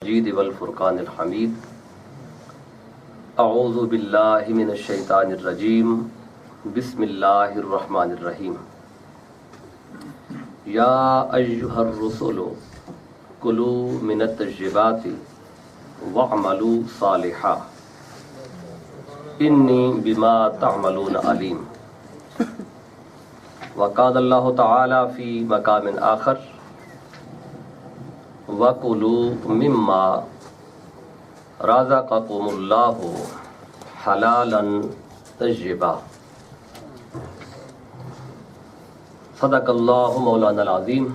المجید والفرقان الحمید اعوذ باللہ من الشیطان الرجیم بسم اللہ الرحمن الرحیم یا ایہا الرسل کلوا من الطیبات واعملوا صالحا انی بما تعملون علیم۔ وقال اللہ تعالی فی مقام آخر وَكُلُوا مِمَّا رَزَقَكُمُ اللَّهُ حَلَالًا طَيِّبًا۔ صدق اللہ مولانا العظیم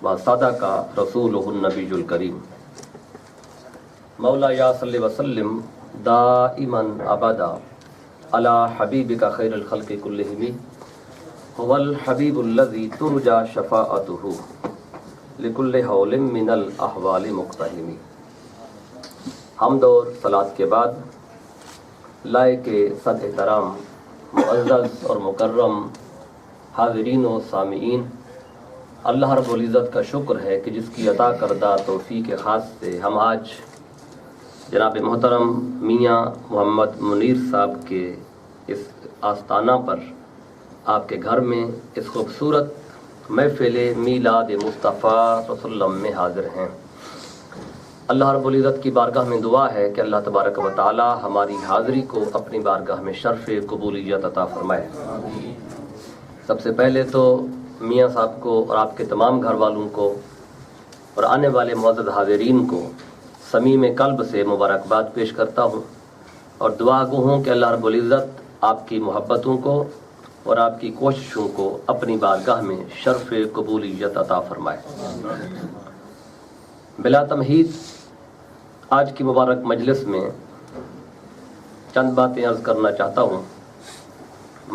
وصدق رسولہ النبی الکریم۔ مولا یا صلی وسلم دائما ابدا علی حبیبک خیر الخلق کلہم هو الحبیب الذی ترجى شفاعتہ لکل حول من الاحوال مقتحمی۔ حمد اور صلاۃ کے بعد لائق صد احترام معزز اور مکرم حاضرین و سامعین، اللہ رب العزت کا شکر ہے کہ جس کی عطا کردہ توفیق خاص سے ہم آج جناب محترم میاں محمد منیر صاحب کے اس آستانہ پر آپ کے گھر میں اس خوبصورت محفل میلاد مصطفیٰ صلی اللہ علیہ وسلم میں حاضر ہیں۔ اللہ رب العزت کی بارگاہ میں دعا ہے کہ اللہ تبارک و تعالی ہماری حاضری کو اپنی بارگاہ میں شرف قبولیت عطا فرمائے۔ سب سے پہلے تو میاں صاحب کو اور آپ کے تمام گھر والوں کو اور آنے والے معزز حاضرین کو صمیم قلب سے مبارکباد پیش کرتا ہوں اور دعا گو ہوں کہ اللہ رب العزت آپ کی محبتوں کو اور آپ کی کوششوں کو اپنی بارگاہ میں شرف قبولیت عطا فرمائے۔ بلا تمہید آج کی مبارک مجلس میں چند باتیں عرض کرنا چاہتا ہوں۔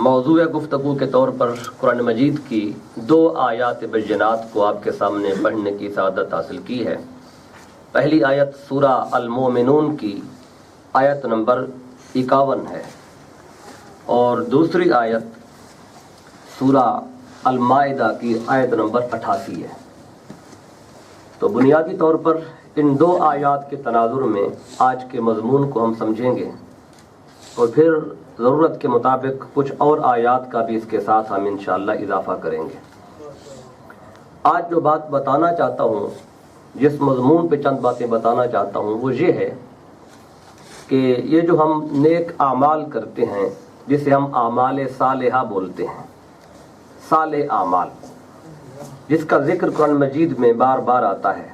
موضوع گفتگو کے طور پر قرآن مجید کی 2 آیات بینات کو آپ کے سامنے پڑھنے کی سعادت حاصل کی ہے۔ پہلی آیت سورہ المومنون کی آیت نمبر 51 ہے اور دوسری آیت سورہ المائدہ کی آیت نمبر 88 ہے۔ تو بنیادی طور پر ان 2 آیات کے تناظر میں آج کے مضمون کو ہم سمجھیں گے اور پھر ضرورت کے مطابق کچھ اور آیات کا بھی اس کے ساتھ ہم انشاءاللہ اضافہ کریں گے۔ آج جو بات بتانا چاہتا ہوں، جس مضمون پہ چند باتیں بتانا چاہتا ہوں، وہ یہ ہے کہ یہ جو ہم نیک اعمال کرتے ہیں جسے ہم اعمال صالحہ بولتے ہیں، صالح اعمال جس کا ذکر قرآن مجید میں بار بار آتا ہے۔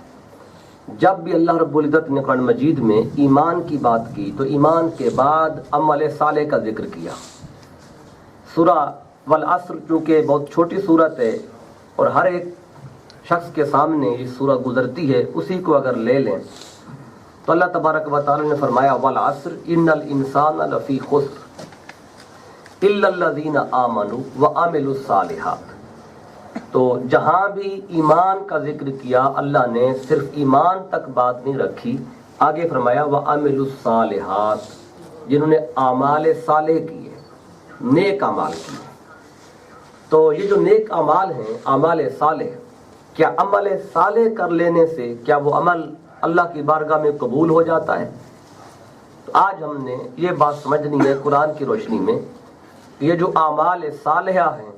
جب بھی اللہ رب العزت نے قرآن مجید میں ایمان کی بات کی تو ایمان کے بعد عمل صالح کا ذکر کیا۔ سورہ والعصر چونکہ بہت چھوٹی صورت ہے اور ہر ایک شخص کے سامنے یہ سورہ گزرتی ہے، اسی کو اگر لے لیں تو اللہ تبارک و تعالی نے فرمایا والعصر ان الانسان لفی خسر الا الذین آمنوا وعملوا الصالحات۔ تو جہاں بھی ایمان کا ذکر کیا اللہ نے صرف ایمان تک بات نہیں رکھی، آگے فرمایا وعملوا الصالحات، جنہوں نے اعمال صالح کیے، نیک اعمال کیے۔ تو یہ جو نیک اعمال ہیں، اعمال صالح، کیا عمل صالح کر لینے سے کیا وہ عمل اللہ کی بارگاہ میں قبول ہو جاتا ہے؟ تو آج ہم نے یہ بات سمجھنی ہے قرآن کی روشنی میں، یہ جو اعمال صالحہ ہیں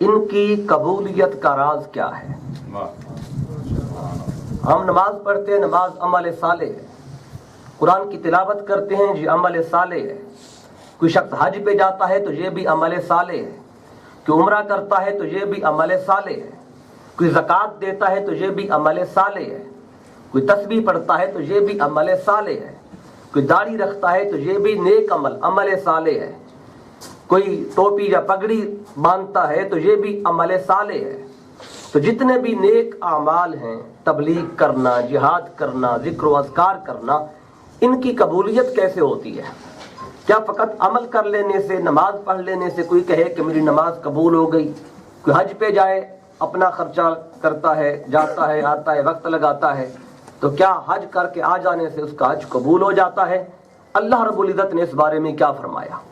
ان کی قبولیت کا راز کیا ہے۔ ہم نماز پڑھتے ہیں، نماز عمل صالح ہے۔ قرآن کی تلاوت کرتے ہیں، یہ عمل صالح ہے۔ کوئی شخص حج پہ جاتا ہے تو یہ بھی عمل صالح ہے۔ کوئی عمرہ کرتا ہے تو یہ بھی عمل صالح ہے۔ کوئی زکوٰۃ دیتا ہے تو یہ بھی عمل صالح ہے۔ کوئی تسبیح پڑھتا ہے تو یہ بھی عمل صالح ہے۔ کوئی داڑھی رکھتا ہے تو یہ بھی نیک عمل صالح ہے۔ کوئی ٹوپی یا پگڑی باندھتا ہے تو یہ بھی عمل صالح ہے۔ تو جتنے بھی نیک اعمال ہیں، تبلیغ کرنا، جہاد کرنا، ذکر و اذکار کرنا، ان کی قبولیت کیسے ہوتی ہے؟ کیا فقط عمل کر لینے سے، نماز پڑھ لینے سے کوئی کہے کہ میری نماز قبول ہو گئی؟ کوئی حج پہ جائے، اپنا خرچہ کرتا ہے، جاتا ہے، آتا ہے، وقت لگاتا ہے، تو کیا حج کر کے آ جانے سے اس کا حج قبول ہو جاتا ہے؟ اللہ رب العزت نے اس بارے میں کیا فرمایا؟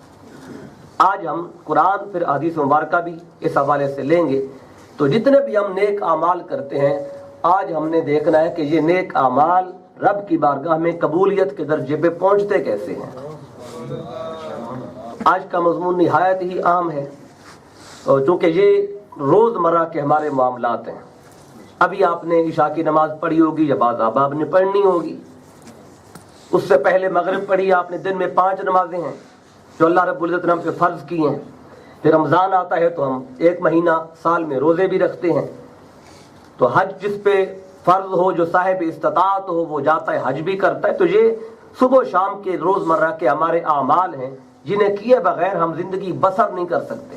آج ہم قرآن پھر حدیث مبارکہ بھی اس حوالے سے لیں گے۔ تو جتنے بھی ہم نیک اعمال کرتے ہیں، آج ہم نے دیکھنا ہے کہ یہ نیک اعمال رب کی بارگاہ میں قبولیت کے درجے پہ پہنچتے کیسے ہیں؟ آج کا مضمون نہایت ہی عام ہے، چونکہ یہ روزمرہ کے ہمارے معاملات ہیں۔ ابھی آپ نے عشاء کی نماز پڑھی ہوگی یا بعض آپ نے پڑھنی ہوگی، اس سے پہلے مغرب پڑھی آپ نے۔ دن میں 5 نمازیں ہیں جو اللہ رب العزت نے ہم پہ فرض کی ہیں۔ پھر رمضان آتا ہے تو ہم 1 مہینہ سال میں روزے بھی رکھتے ہیں۔ تو حج جس پہ فرض ہو، جو صاحب استطاعت ہو، وہ جاتا ہے حج بھی کرتا ہے۔ تو یہ صبح و شام کے روزمرہ کے ہمارے اعمال ہیں جنہیں کیے بغیر ہم زندگی بسر نہیں کر سکتے۔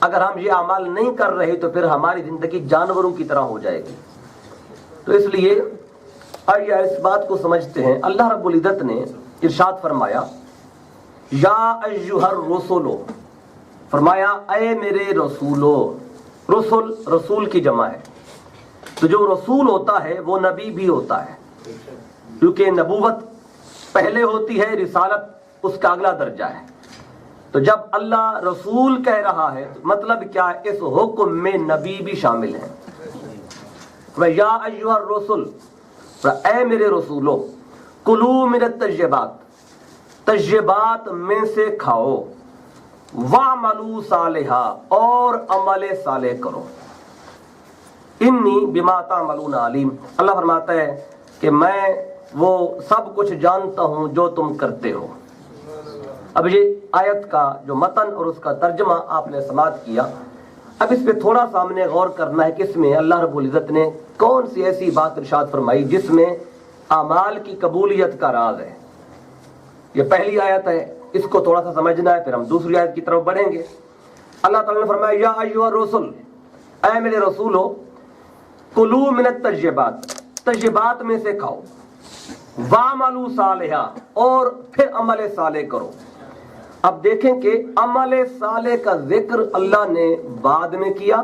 اگر ہم یہ اعمال نہیں کر رہے تو پھر ہماری زندگی جانوروں کی طرح ہو جائے گی۔ تو اس لیے آئیے اس بات کو سمجھتے ہیں۔ اللہ رب العزت نے ارشاد فرمایا یا ایھا الرسل، فرمایا اے میرے رسولو۔ رسول رسول کی جمع ہے، تو جو رسول ہوتا ہے وہ نبی بھی ہوتا ہے، کیونکہ نبوت پہلے ہوتی ہے، رسالت اس کا اگلا درجہ ہے۔ تو جب اللہ رسول کہہ رہا ہے تو مطلب کیا ہے؟ اس حکم میں نبی بھی شامل ہے۔ یا ایھا الرسل، اے میرے رسولو، کلوا من الطیبات، طیبات میں سے کھاؤ، وَاعْمَلُوا صالحا، اور عمل صالح کرو، انی بما تعملون علیم، اللہ فرماتا ہے کہ میں وہ سب کچھ جانتا ہوں جو تم کرتے ہو۔ اب یہ آیت کا جو متن اور اس کا ترجمہ آپ نے سماعت کیا، اب اس پہ تھوڑا سا ہم نے غور کرنا ہے کہ اس میں اللہ رب العزت نے کون سی ایسی بات ارشاد فرمائی جس میں اعمال کی قبولیت کا راز ہے۔ یہ پہلی آیت ہے، اس کو تھوڑا سا سمجھنا ہے، پھر ہم دوسری آیت کی طرف بڑھیں گے۔ اللہ تعالیٰ نے فرمایا یا ایھا الرسل، اے میرے رسولو، کلوا من الطیبات، طیبات میں سے کھاؤ، وَاعْمَلُوا صالحا، اور پھر عمل صالح کرو۔ اب دیکھیں کہ عمل صالح کا ذکر اللہ نے بعد میں کیا،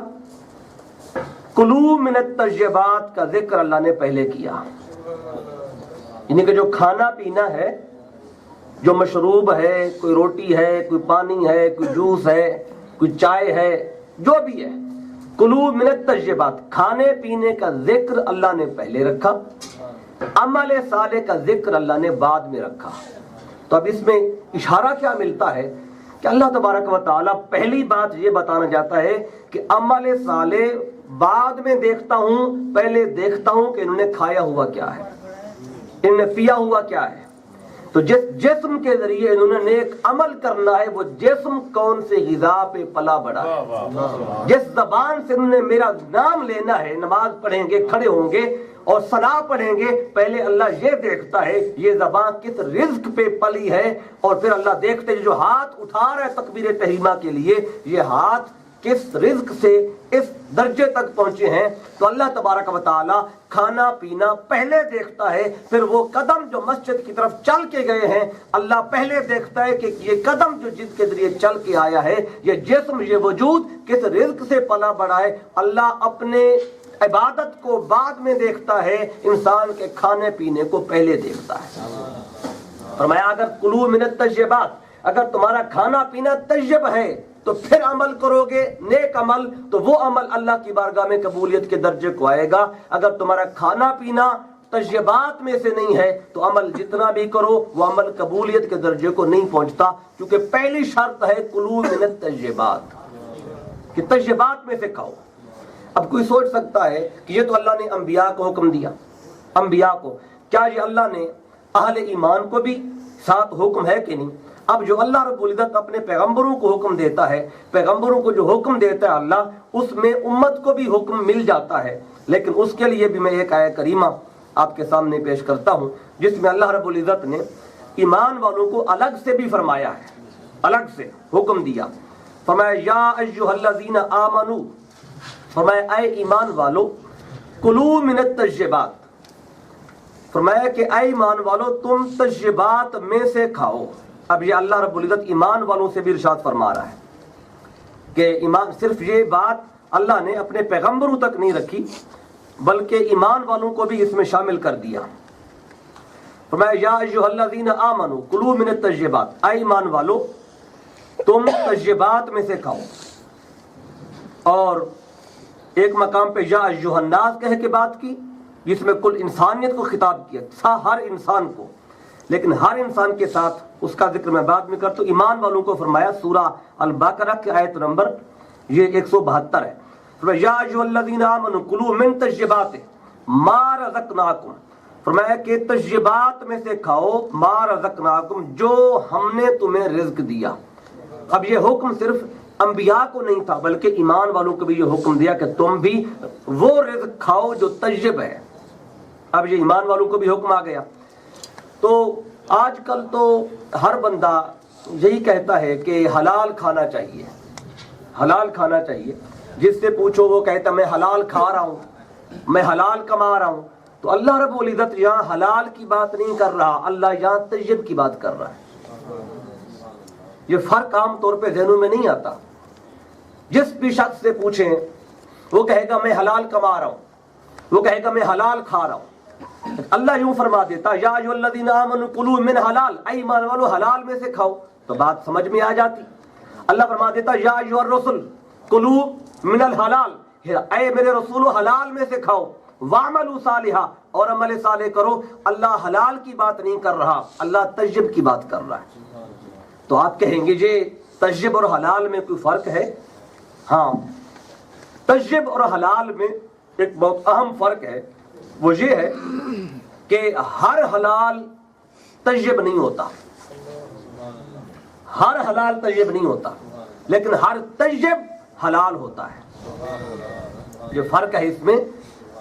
کلوا من الطیبات کا ذکر اللہ نے پہلے کیا۔ یعنی کہ جو کھانا پینا ہے، جو مشروب ہے، کوئی روٹی ہے، کوئی پانی ہے، کوئی جوس ہے، کوئی چائے ہے، جو بھی ہے، کلوا من الطیبات، کھانے پینے کا ذکر اللہ نے پہلے رکھا، عمل صالح کا ذکر اللہ نے بعد میں رکھا۔ تو اب اس میں اشارہ کیا ملتا ہے کہ اللہ تبارک و تعالیٰ پہلی بات یہ بتانا چاہتا ہے کہ عمل صالح بعد میں دیکھتا ہوں، پہلے دیکھتا ہوں کہ انہوں نے کھایا ہوا کیا ہے، انہوں نے پیا ہوا کیا ہے۔ تو جس جسم کے ذریعے انہوں نے نیک عمل کرنا ہے، وہ جسم کون سے غذا پہ پلا بڑھا ہے۔ جس زبان سے انہوں نے میرا نام لینا ہے، نماز پڑھیں گے، کھڑے ہوں گے اور ثنا پڑھیں گے، پہلے اللہ یہ دیکھتا ہے یہ زبان کس رزق پہ پلی ہے، اور پھر اللہ دیکھتے ہیں جو ہاتھ اٹھا رہا ہے تکبیر تحریمہ کے لیے، یہ ہاتھ کس رزق سے اس درجے تک پہنچے ہیں۔ تو اللہ تبارک و تعالی کھانا پینا پہلے دیکھتا ہے، پھر وہ قدم جو مسجد کی طرف چل کے گئے ہیں، اللہ پہلے دیکھتا ہے کہ یہ قدم جو جس کے ذریعے چل کے آیا ہے، یہ جسم، یہ وجود کس رزق سے پلا بڑھا ہے۔ اللہ اپنے عبادت کو بعد میں دیکھتا ہے، انسان کے کھانے پینے کو پہلے دیکھتا ہے۔ فرمایا اگر کلوا من الطیبات، اگر تمہارا کھانا پینا طیب ہے تو پھر عمل کرو گے نیک عمل، تو وہ عمل اللہ کی بارگاہ میں قبولیت کے درجے کو آئے گا۔ اگر تمہارا کھانا پینا طیبات میں سے نہیں ہے تو عمل جتنا بھی کرو وہ عمل قبولیت کے درجے کو نہیں پہنچتا، کیونکہ پہلی شرط ہے کلوا من الطیبات، کہ طیبات میں سے کھاؤ۔ اب کوئی سوچ سکتا ہے کہ یہ تو اللہ نے انبیاء کو حکم دیا، انبیاء کو، کیا یہ اللہ نے اہل ایمان کو بھی ساتھ حکم ہے کہ نہیں؟ اب جو اللہ رب العزت اپنے پیغمبروں کو حکم دیتا ہے، پیغمبروں کو جو حکم دیتا ہے اللہ، اس میں امت کو بھی حکم مل جاتا ہے، لیکن اس کے لیے بھی میں ایک آیت کریمہ آپ کے سامنے پیش کرتا ہوں جس میں اللہ رب العزت نے ایمان والوں کو الگ سے بھی فرمایا ہے، الگ سے حکم دیا۔ فرمایا یا ایھا الذین آمنوا، فرمایا اے ایمان والو، کلوا من الطیبات، فرمایا کہ اے ایمان والو تم طیبات میں سے کھاؤ۔ اب یہ اللہ رب العزت ایمان والوں سے بھی ارشاد فرما رہا ہے کہ ایمان، صرف یہ بات اللہ نے اپنے پیغمبروں تک نہیں رکھی بلکہ ایمان والوں کو بھی اس میں شامل کر دیا۔ فرمایا یا ایھا الذین آمنوا کلوا من الطیبات، اے ایمان والو تم طیبات میں سے کھاؤ۔ اور ایک مقام پہ یا ایھا الناس کہہ کے بات کی، جس میں کل انسانیت کو خطاب کیا، ہر انسان کو، لیکن ہر انسان کے ساتھ اس کا ذکر میں بعد میں کرتا ہوں۔ ایمان والوں کو فرمایا سورہ البقرہ کی آیت نمبر یہ 172 ہے، فرمایا یا ایھا الذین آمنوا کلوا من طیبات ما رزقناکم، فرمایا کہ طیبات میں سے کھاؤ ما رزقناکم، جو ہم نے تمہیں رزق دیا۔ اب یہ حکم صرف انبیاء کو نہیں تھا بلکہ ایمان والوں کو بھی یہ حکم دیا کہ تم بھی وہ رزق کھاؤ جو طیب ہے۔ اب یہ ایمان والوں کو بھی حکم آ گیا۔ تو آج کل تو ہر بندہ یہی کہتا ہے کہ حلال کھانا چاہیے، حلال کھانا چاہیے۔ جس سے پوچھو وہ کہتا میں حلال کھا رہا ہوں، میں حلال کما رہا ہوں۔ تو اللہ رب العزت یہاں حلال کی بات نہیں کر رہا، اللہ یہاں طیب کی بات کر رہا ہے۔ یہ فرق عام طور پہ ذہنوں میں نہیں آتا۔ جس بھی شخص سے پوچھیں وہ کہے گا میں حلال کما رہا ہوں، وہ کہے گا میں حلال کھا رہا ہوں۔ اللہ یوں فرما دیتا یا ایھا الذین آمنوا کلوا من حلال، اے ایمان والو حلال میں سے کھاؤ، تو بات سمجھ میں آ جاتی۔ اللہ فرما دیتا یا ایھا الرسل کلوا من الحلال، اے میرے رسولو حلال میں سے کھاؤ، وَاعْمَلُوا صَالِحًا، اور عمل صالح کرو۔ اللہ حلال کی بات نہیں کر رہا، اللہ طیب کی بات کر رہا ہے۔ تو آپ کہیں گے یہ طیب اور حلال میں کوئی فرق ہے؟ ہاں، طیب اور حلال میں ایک بہت اہم فرق ہے، وہ یہ ہے کہ ہر حلال طیب نہیں ہوتا، ہر حلال طیب نہیں ہوتا، لیکن ہر طیب حلال ہوتا ہے۔ یہ فرق ہے اس میں،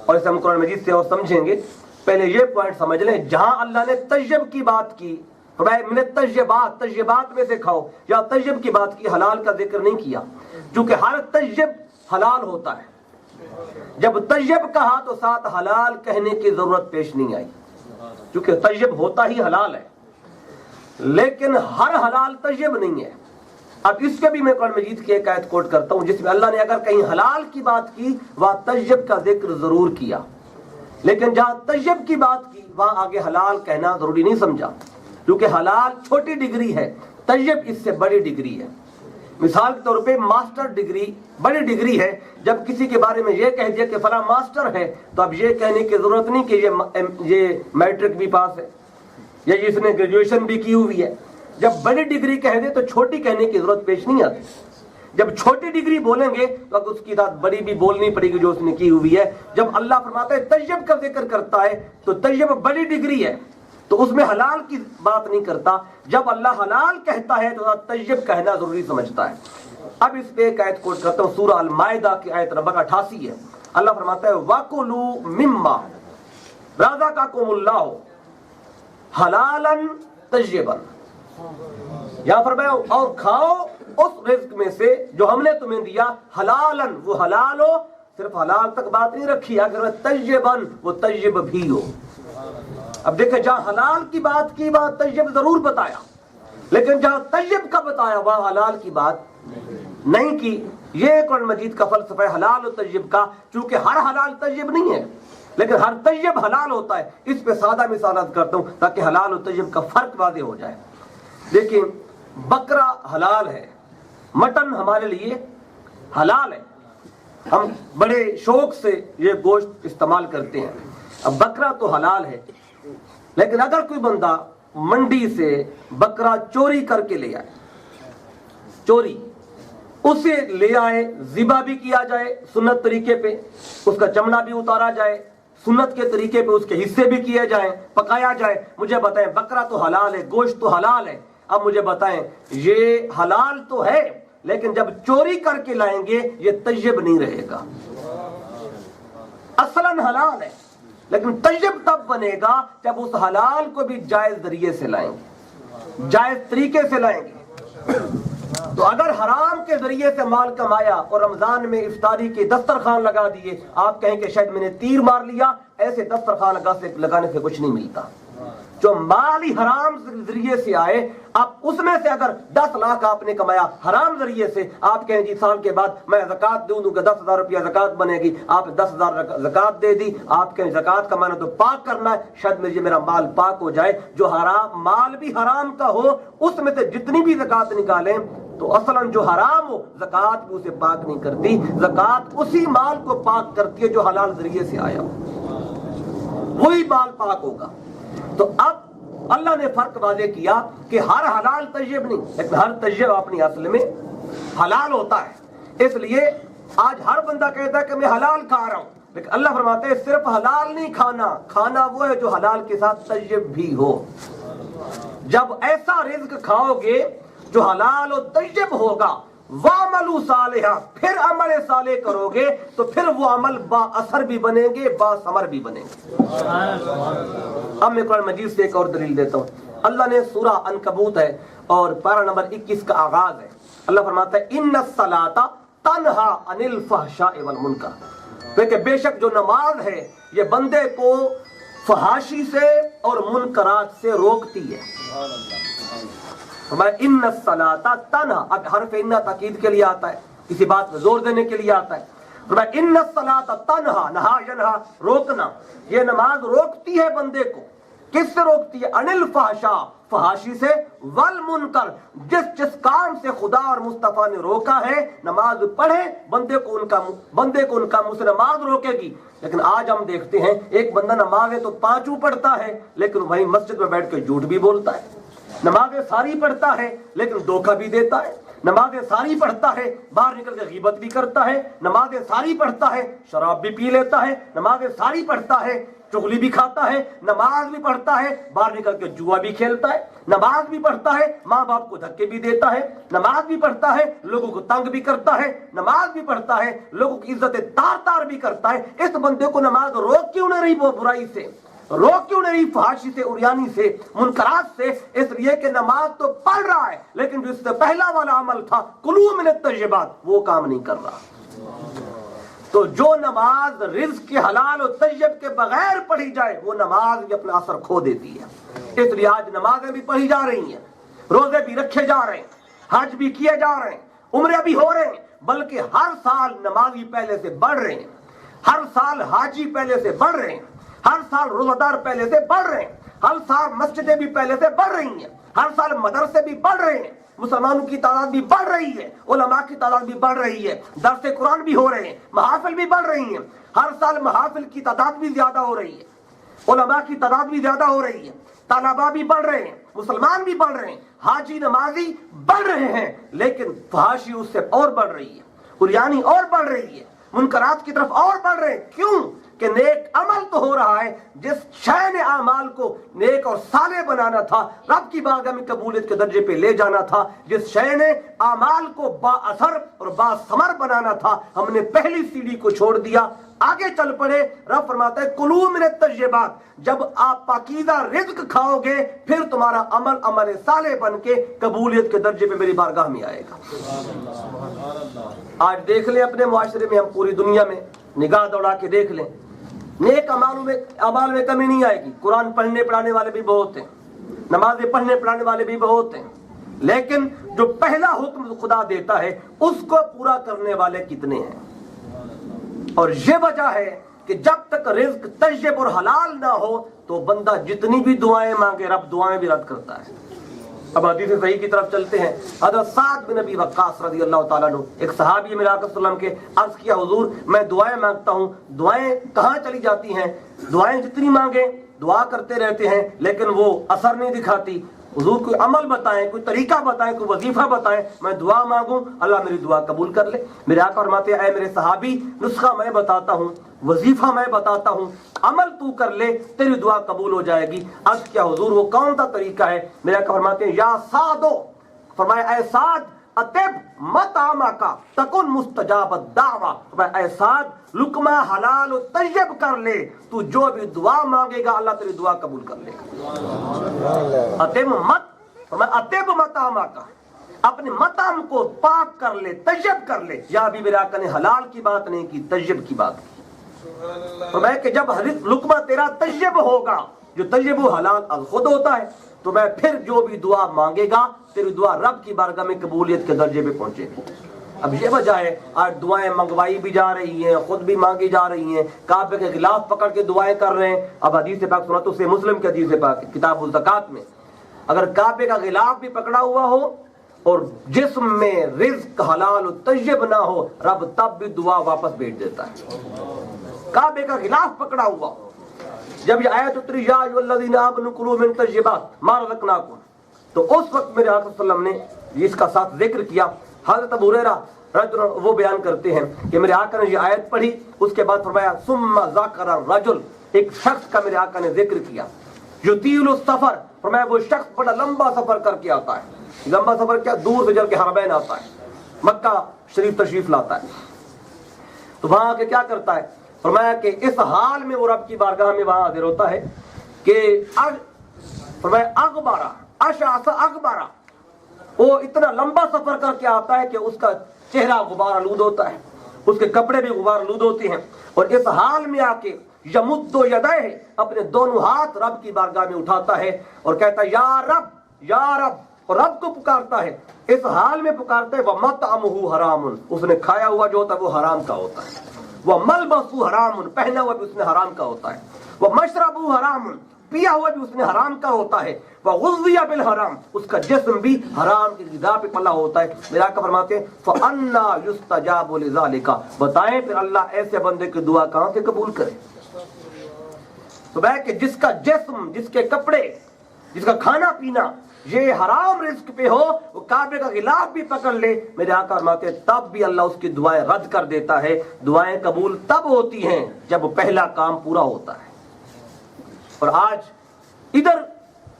اور اسے ہم قرآن مجید سے اور سمجھیں گے۔ پہلے یہ پوائنٹ سمجھ لیں، جہاں اللہ نے طیب کی بات کی، من الطیبات، طیبات میں سے کھاؤ، یا طیب کی بات کی، حلال کا ذکر نہیں کیا، کیونکہ ہر طیب حلال ہوتا ہے۔ جب طیب کہا تو ساتھ حلال کہنے کی ضرورت پیش نہیں آئی، کیونکہ طیب ہوتا ہی حلال ہے، لیکن ہر حلال طیب نہیں ہے۔ اب اس کے بھی میں قرآن مجید کی ایک آیت کوٹ کرتا ہوں جس میں اللہ نے اگر کہیں حلال کی بات کی وہاں طیب کا ذکر ضرور کیا، لیکن جہاں طیب کی بات کی وہاں آگے حلال کہنا ضروری نہیں سمجھا، کیونکہ حلال چھوٹی ڈگری ہے، طیب اس سے بڑی ڈگری ہے۔ مثال کے طور پہ ماسٹر ڈگری بڑی ڈگری ہے۔ جب کسی کے بارے میں یہ کہہ دیا کہ فلاں ماسٹر ہے تو اب یہ کہنے کی ضرورت نہیں کہ یہ میٹرک بھی پاس ہے یا اس نے گریجویشن بھی کی ہوئی ہے۔ جب بڑی ڈگری کہہ دے تو چھوٹی کہنے کی ضرورت پیش نہیں آتی۔ جب چھوٹی ڈگری بولیں گے تو اب اس کی ساتھ بڑی بھی بولنی پڑے گی جو اس نے کی ہوئی ہے۔ جب اللہ فرماتا ہے طیب کا ذکر کرتا ہے تو طیب بڑی ڈگری ہے، تو اس میں حلال کی بات نہیں کرتا۔ جب اللہ حلال کہتا ہے تو طیب کہنا ضروری سمجھتا ہے۔ اب اس پہ ایک آیت کوٹ کرتا ہوں، سورہ المائدہ کی آیت نمبر 88 ہے۔ اللہ فرماتا ہے وَكُلُوا مِمَّا رَزَقَكُمُ اللَّهُ حَلَالًا طَيِّبًا، یا فرمایا اور کھاؤ اس رزق میں سے جو ہم نے تمہیں دیا، حلالً وہ حلال ہو، صرف حلال تک بات نہیں رکھی، اگر طیبًا وہ طیب بھی ہو۔ اب دیکھیں جہاں حلال کی بات کی وہاں طیب ضرور بتایا، لیکن جہاں طیب کا بتایا وہاں حلال کی بات نہیں کی۔ یہ قرآن مجید کا فلسفہ ہے حلال و طیب کا، چونکہ ہر حلال طیب نہیں ہے لیکن ہر طیب حلال ہوتا ہے۔ اس پہ سادہ مثالات کرتا ہوں تاکہ حلال و طیب کا فرق واضح ہو جائے۔ دیکھیں بکرا حلال ہے، مٹن ہمارے لیے حلال ہے، ہم بڑے شوق سے یہ گوشت استعمال کرتے ہیں۔ اب بکرا تو حلال ہے، لیکن اگر کوئی بندہ منڈی سے بکرا چوری کر کے لے آئے، چوری اسے لے آئے، ذبح بھی کیا جائے سنت طریقے پہ، اس کا چمڑا بھی اتارا جائے سنت کے طریقے پہ، اس کے حصے بھی کیے جائیں، پکایا جائے، مجھے بتائیں بکرا تو حلال ہے، گوشت تو حلال ہے۔ اب مجھے بتائیں یہ حلال تو ہے لیکن جب چوری کر کے لائیں گے یہ طیب نہیں رہے گا۔ اصلاً حلال ہے لیکن طیب تب بنے گا جب اس حلال کو بھی جائز ذریعے سے لائیں گے، جائز طریقے سے لائیں گے۔ تو اگر حرام کے ذریعے سے مال کمایا اور رمضان میں افطاری کے دسترخوان لگا دیے، آپ کہیں کہ شاید میں نے تیر مار لیا، ایسے دسترخوان لگانے سے کچھ نہیں ملتا۔ جو مال ہی حرام ذریعے سے آئے، اب اس میں سے اگر 10 لاکھ آپ نے کمایا حرام ذریعے سے، آپ کہیں جی سال کے بعد میں زکوٰۃ دوں گا، 10,000 روپیہ زکوٰۃ بنے گی، آپ 10,000 زکوٰۃ دے دی، آپ کہیں زکوٰۃ کمانا تو پاک کرنا ہے، شاید میرا مال پاک ہو جائے۔ جو حرام مال بھی حرام کا ہو اس میں سے جتنی بھی زکوٰۃ نکالیں تو اصلاً جو حرام ہو زکوٰۃ بھی اسے پاک نہیں کرتی، زکوٰۃ اسی مال کو پاک کرتی ہے جو حلال ذریعے سے آیا ہو۔ وہی بال پاک ہوگا۔ تو اب اللہ نے فرق واضح کیا کہ ہر حلال طیب نہیں، لیکن ہر طیب اپنی اصل میں حلال ہوتا ہے۔ اس لیے آج ہر بندہ کہتا ہے کہ میں حلال کھا رہا ہوں، لیکن اللہ فرماتے ہیں صرف حلال نہیں کھانا، کھانا وہ ہے جو حلال کے ساتھ طیب بھی ہو۔ جب ایسا رزق کھاؤ گے جو حلال و طیب ہوگا، وَعْمَلُوا صَالِحًا، پھر عمل صالح کرو گے تو پھر وہ عمل با اثر بھی بنیں گے، با ثمر بھی بنیں گے۔ اب میں قرآن مجید سے ایک اور دلیل دیتا ہوں۔ اللہ نے سورہ عنکبوت ہے اور پارہ نمبر 21 کا آغاز ہے۔ اللہ فرماتا ہے اِنَّ الصَّلَاةَ تَنْهَا عَنِ الْفَحْشَاءِ وَالْمُنکَرِ، کہ بے شک جو نماز ہے یہ بندے کو فحاشی سے اور منکرات سے روکتی ہے۔ ان الصلاۃ تنہا، اب حرف ان تاکید کے لیے آتا ہے، کسی بات پہ زور دینے کے لیے آتا ہے۔ ان الصلاۃ تنہا، نہا ینہا روکنا، یہ نماز روکتی ہے بندے کو۔ کس سے روکتی ہے؟ عن الفحشاء، فحاشی سے، والمنکر، جس کام سے خدا اور مصطفیٰ نے روکا ہے نماز پڑھے، بندے کو ان کا منہ سے نماز روکے گی۔ لیکن آج ہم دیکھتے ہیں ایک بندہ نماز ہے تو پانچوں پڑھتا ہے لیکن وہیں مسجد میں بیٹھ کے جھوٹ بھی بولتا ہے، نمازیں ساری پڑھتا ہے لیکن دھوکہ بھی دیتا ہے، نمازیں ساری پڑھتا ہے باہر نکل کے غیبت بھی کرتا ہے، نمازیں ساری پڑھتا ہے شراب بھی پی لیتا ہے، نمازیں ساری پڑھتا ہے چغلی بھی کھاتا ہے، نماز بھی پڑھتا ہے باہر نکل کے جوا بھی کھیلتا ہے، نماز بھی پڑھتا ہے ماں باپ کو دھکے بھی دیتا ہے، نماز بھی پڑھتا ہے لوگوں کو تنگ بھی کرتا ہے، نماز بھی پڑھتا ہے لوگوں کی عزت تار بھی کرتا ہے۔ اس بندے کو نماز روک کیوں نہیں رہی وہ برائی سے، روک کیوں نہیں فحاشی سے، عریانی سے، منکرات سے؟ اس لیے کہ نماز تو پڑھ رہا ہے لیکن جو اس سے پہلا والا عمل تھا کلوا من الطیبات، وہ کام نہیں کر رہا۔ تو جو نماز رزق کے حلال و طیب کے بغیر پڑھی جائے وہ نماز بھی اپنا اثر کھو دیتی ہے۔ اس لیے آج نمازیں بھی پڑھی جا رہی ہیں، روزے بھی رکھے جا رہے ہیں، حج بھی کیے جا رہے ہیں، عمرے بھی ہو رہے ہیں، بلکہ ہر سال نمازی پہلے سے بڑھ رہے ہیں، ہر سال حاجی پہلے سے بڑھ رہے ہیں، ہر سال روزہ دار پہلے سے بڑھ رہے ہیں، ہر سال مسجدیں بھی پہلے سے بڑھ رہی ہیں، ہر سال مدرسے بھی بڑھ رہے ہیں، مسلمانوں کی تعداد بھی بڑھ رہی ہے، علماء کی تعداد بھی بڑھ رہی ہے، درس قرآن بھی ہو رہے ہیں، محافل بھی بڑھ رہی ہیں، ہر سال محافل کی تعداد بھی زیادہ ہو رہی ہے، علماء کی تعداد بھی زیادہ ہو رہی ہے، طلباء بھی بڑھ رہے ہیں، مسلمان بھی بڑھ رہے ہیں، حاجی نمازی بڑھ رہے ہیں، لیکن فحاشی اس سے اور بڑھ رہی ہے، عریانی اور بڑھ رہی ہے، منکرات کی طرف اور بڑھ رہے ہیں۔ کیوں؟ کہ نیک عمل تو ہو رہا ہے، جس شے نے اعمال کو نیک اور صالح بنانا تھا، رب کی بارگاہ میں قبولیت کے درجے پہ لے جانا تھا، جس شے نے اعمال کو با اثر اور با ثمر بنانا تھا، ہم نے پہلی سیڑھی کو چھوڑ دیا، آگے چل پڑے۔ رب فرماتا ہے کلوا من الطیبات، جب آپ پاکیزہ رزق کھاؤ گے پھر تمہارا عمل صالح بن کے قبولیت کے درجے پہ میری بارگاہ میں آئے گا۔ آج دیکھ لیں اپنے معاشرے میں، ہم پوری دنیا میں نگاہ دوڑا کے دیکھ لیں، نیک اعمال میں کمی نہیں آئے گی۔ قرآن پڑھنے پڑھانے والے بھی بہت ہیں، نمازیں پڑھنے پڑھانے والے بھی بہت ہیں، لیکن جو پہلا حکم خدا دیتا ہے اس کو پورا کرنے والے کتنے ہیں؟ اور یہ وجہ ہے کہ جب تک رزق طیب اور حلال نہ ہو تو بندہ جتنی بھی دعائیں مانگے رب دعائیں بھی رد کرتا ہے۔ اب حدیث صحیح کی طرف چلتے ہیں۔ حضرت سعد بن ابی وقاص رضی اللہ تعالیٰ عنہ، ایک صحابی میرے آقا صلی اللہ علیہ وسلم کے، عرض کیا حضور میں دعائیں مانگتا ہوں، دعائیں کہاں چلی جاتی ہیں؟ دعائیں جتنی مانگیں دعا کرتے رہتے ہیں لیکن وہ اثر نہیں دکھاتی۔ حضور کوئی عمل بتائیں، کوئی طریقہ بتائیں، کوئی وظیفہ بتائیں، میں دعا مانگوں اللہ میری دعا قبول کر لے۔ میرے آقا فرماتے ہیں اے میرے صحابی، نسخہ میں بتاتا ہوں، وظیفہ میں بتاتا ہوں، عمل تو کر لے تیری دعا قبول ہو جائے گی۔ عرض کیا حضور وہ کون سا طریقہ ہے؟ میرے آقا فرماتے ہیں یا سعدو، فرمایا اے سعد اطب مطعمک تکن مستجاب الدعوہ، فرمایا اے سعد لقمہ حلال و طیب کر لے، تو جو بھی دعا مانگے گا اللہ تیری دعا قبول کر لے گا۔ اطب مت، فرمایا اطب مطعمک، اپنے مطعم کو پاک کر لے، طیب کر لے۔ یا بھی میرے آقا نے حلال کی بات نہیں کی، طیب کی بات کی۔ فرمایا کہ جب لقمہ تیرا طیب ہوگا، جو طیب و حلال خود ہوتا ہے، تو میں پھر جو بھی دعا مانگے گا تیری دعا رب کی بارگاہ میں قبولیت کے درجے پہ پہنچے گی۔ اب یہ وجہ ہے آج دعائیں منگوائی بھی جا رہی ہیں، خود بھی مانگی جا رہی ہیں، کعبے کے خلاف پکڑ کے دعائیں کر رہے ہیں۔ اب حدیث پاک سنا تو سے مسلم کے حدیث پاک کتاب الزکات میں، اگر کعبے کا غلاف بھی پکڑا ہوا ہو اور جسم میں رزق حلال و طیب نہ ہو، رب تب بھی دعا واپس بھیج دیتا ہے۔ کعبے کا غلاف پکڑا ہوا ہو، جب یہ آیت اتری یا ایھا الذین آمنوا کلوا من طیبات ما رزقناکم، تو اس وقت میرے آقا صلی اللہ علیہ وسلم نے اس کا ساتھ ذکر کیا۔ حضرت ابو ہریرہ وہ بیان کرتے ہیں کہ میرے آقا نے یہ آیت پڑھی، اس کے بعد فرمایا ثم ذکر الرجل، ایک شخص کا میرے آقا نے ذکر کیا، یطیل السفر، فرمایا وہ شخص بڑا لمبا سفر کر کے آتا ہے۔ لمبا سفر کیا؟ دور سے چل کے حرمین آتا ہے، مکہ شریف تشریف لاتا ہے، تو وہاں آ کے کیا کرتا ہے؟ فرمایا کہ اس حال میں وہ رب کی بارگاہ میں وہاں حاضر ہوتا ہے کہ فرمایا اغبارہ اشعث اغبارہ، وہ اتنا لمبا سفر کر کے آتا ہے کہ اس کا چہرہ غبار آلود ہوتا ہے، اس کے کپڑے بھی غبار آلود ہوتے ہیں، اور اس حال میں آ کے یمد یدیہ، اپنے دونوں ہاتھ رب کی بارگاہ میں اٹھاتا ہے اور کہتا ہے یا رب یا رب، اور رب کو پکارتا ہے، اس حال میں پکارتا ہے وَمَطْعَمُهُ حَرَامٌ، اس نے کھایا ہوا جو ہوتا ہے وہ حرام کا ہوتا ہے، وَمَلْبَسُهُ حَرَامٌ، پہنا ہوا بھی اس نے حرام کا ہوتا ہے، وَمَشْرَبُهُ حَرَامٌ، پیا ہوا بھی اس نے حرام کا ہوتا ہے، وَغُذِّيَ بِالْحَرَامِ، اس کا جسم بھی حرام کی غذا پہ پلا ہوتا ہے۔ میرا آقا فرماتے ہیں فَأَنَّا يُسْتَجَابُ لِذَلِكَ، بتائیں پھر اللہ ایسے بندے کی دعا کہاں سے قبول کرے؟ تو کہ جس کا جسم، جس کے کپڑے، جس کا کھانا پینا یہ حرام رزق پہ ہو، وہ کعبے کا غلاف بھی پکڑ لے، میرے آقا فرماتے ہیں تب بھی اللہ اس کی دعائیں رد کر دیتا ہے۔ دعائیں قبول تب ہوتی ہیں جب پہلا کام پورا ہوتا ہے، اور آج ادھر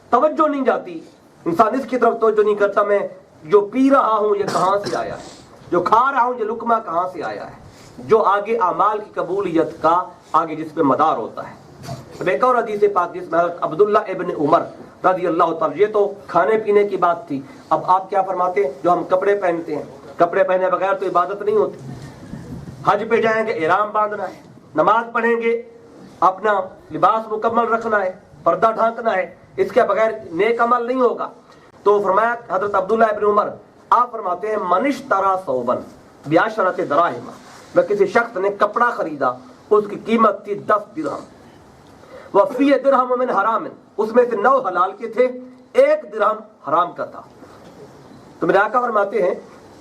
توجہ نہیں جاتی، انسان اس کی طرف توجہ نہیں کرتا، میں جو پی رہا ہوں یہ کہاں سے آیا ہے، جو کھا رہا ہوں یہ لقمہ کہاں سے آیا ہے، جو آگے اعمال کی قبولیت کا آگے جس پہ مدار ہوتا ہے۔ اب ایک اور حدیث پاک جس میں حضرت عبداللہ ابن عمر رضی اللہ تعالیٰ، یہ تو کھانے پینے کی بات تھی، اب آپ کیا فرماتے ہیں؟ جو ہم کپڑے پہنتے ہیں، کپڑے پہنے بغیر تو عبادت نہیں ہوتی، حج پہ جائیں گے احرام باندھنا ہے، نماز پڑھیں گے اپنا لباس مکمل رکھنا ہے، پردہ ڈھانکنا ہے، اس کے بغیر نیک عمل نہیں ہوگا۔ تو فرمایا حضرت عبداللہ ابن عمر، آپ فرماتے ہیں من اشتری ثوبا بعشرۃ دراہم، میں کسی شخص نے کپڑا خریدا، اس کی قیمت تھی 10 درہم، وفی درہم من حرام، اس میں سے 9 حلال کے تھے، 1 درہم حرام کا تھا۔ تو میرے آقا فرماتے ہیں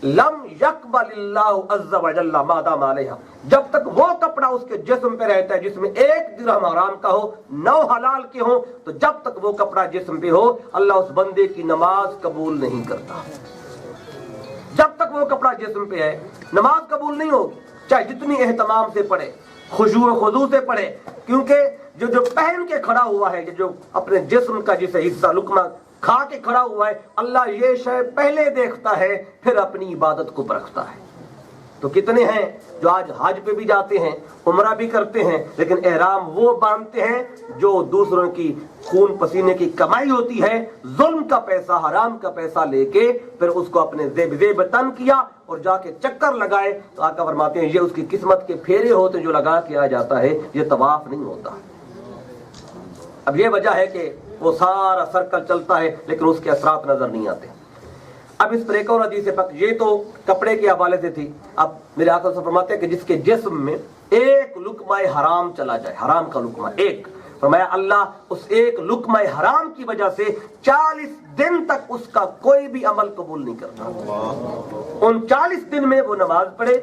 لم یقبل اللہ عز وجل ما دام علیہا، جب تک وہ کپڑا اس کے جسم پہ رہتا ہے جس میں 1 درہم حرام کا ہو، 9 حلال کے ہوں، تو جب تک وہ کپڑا جسم پہ ہو اللہ اس بندے کی نماز قبول نہیں کرتا۔ جب تک وہ کپڑا جسم پہ ہے نماز قبول نہیں ہوگی، چاہے جتنی اہتمام سے پڑھے، خشوع و خضوع سے پڑھے، کیونکہ جو پہن کے کھڑا ہوا ہے، جو اپنے جسم کا جسے حصہ لقمہ کھا کے کھڑا ہوا ہے، اللہ یہ شے پہلے دیکھتا ہے پھر اپنی عبادت کو پرکھتا ہے۔ تو کتنے ہیں جو آج حج پہ بھی جاتے ہیں، عمرہ بھی کرتے ہیں، لیکن احرام وہ باندھتے ہیں جو دوسروں کی خون پسینے کی کمائی ہوتی ہے، ظلم کا پیسہ، حرام کا پیسہ لے کے پھر اس کو اپنے زیب تن کیا اور جا کے چکر لگائے، تو آقا فرماتے ہیں یہ اس کی قسمت کے پھیرے ہوتے جو لگا کے آ جاتا ہے، یہ طواف نہیں ہوتا۔ اب یہ وجہ ہے کہ وہ سارا سرکل چلتا ہے لیکن اس کے اثرات نظر نہیں آتے۔ اب اس پر ایک اور حدیث پاک، یہ تو کپڑے کے حوالے سے تھی، اب میرے آقا سے فرماتے ہیں کہ جس کے جسم میں 1 لقمہ حرام چلا جائے، حرام کا لقمہ 1، فرمایا اللہ اس 1 لقمہ حرام کی وجہ سے 40 دن تک اس کا کوئی بھی عمل قبول نہیں کرتا۔ ان 40 دن میں وہ نماز پڑھے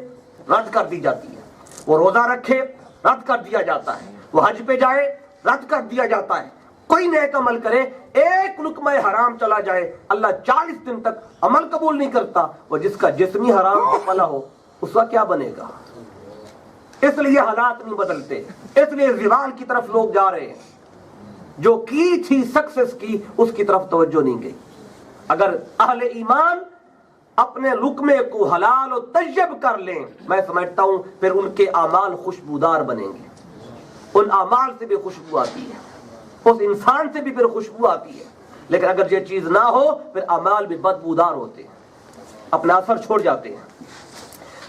رد کر دی جاتی ہے، وہ روزہ رکھے رد کر دیا جاتا ہے، وہ حج پہ جائے رد کر دیا جاتا ہے، کوئی نیک عمل کرے 1 لقمہ حرام چلا جائے اللہ 40 دن تک عمل قبول نہیں کرتا۔ وہ جس کا جسمی حرام کو پلا ہو اس کا کیا بنے گا؟ اس لیے حالات نہیں بدلتے، اس لیے زوال کی طرف لوگ جا رہے ہیں، جو کی تھی سکسس کی اس کی طرف توجہ نہیں گئی۔ اگر اہل ایمان اپنے لقمے کو حلال و طیب کر لیں، میں سمجھتا ہوں پھر ان کے اعمال خوشبودار بنیں گے، ان اعمال سے بھی خوشبو آتی ہے، اس انسان سے بھی پھر خوشبو آتی ہے، لیکن اگر یہ چیز نہ ہو پھر اعمال بھی بدبودار ہوتے ہیں، اپنا اثر چھوڑ جاتے ہیں۔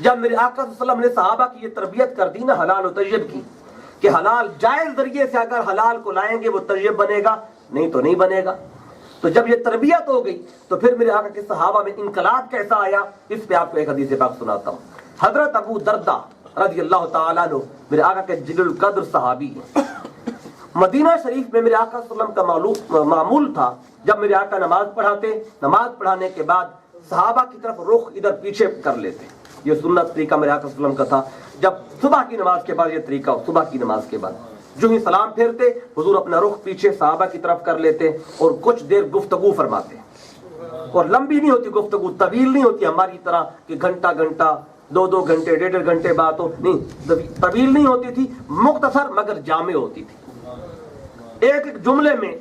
جب میرے آقا صلی اللہ علیہ وسلم نے صحابہ کی یہ تربیت کر دی نا حلال و طیب کی، کہ حلال جائز ذریعے سے اگر حلال کو لائیں گے وہ طیب بنے گا، نہیں تو نہیں بنے گا، تو جب یہ تربیت ہو گئی تو پھر میرے آقا کے صحابہ میں انقلاب کیسا آیا، اس پہ آپ کو ایک حدیث پاک سناتا ہوں۔ حضرت ابو دردہ رضی اللہ تعالیٰ عنہ میرے آقا کے جلیل القدر صحابی ہیں، مدینہ شریف میں میرے آقا صلی اللہ علیہ وسلم کا معمول تھا جب میرے آقا نماز پڑھاتے، نماز پڑھانے کے بعد صحابہ کی طرف رخ ادھر پیچھے کر لیتے، یہ سنت طریقہ میرے آقا صلی اللہ علیہ وسلم کا تھا۔ جب صبح کی نماز کے بعد یہ طریقہ، صبح کی نماز کے بعد جو ہی سلام پھیرتے حضور اپنا رخ پیچھے صحابہ کی طرف کر لیتے اور کچھ دیر گفتگو فرماتے. اور لمبی نہیں ہوتی گفتگو, طویل نہیں ہوتی ہماری طرح کہ گھنٹہ گھنٹہ 2 گھنٹے 1.5 گھنٹے بات ہو, نہیں, طویل نہیں ہوتی تھی, مختصر مگر جامع ہوتی تھی. ایک جملے میں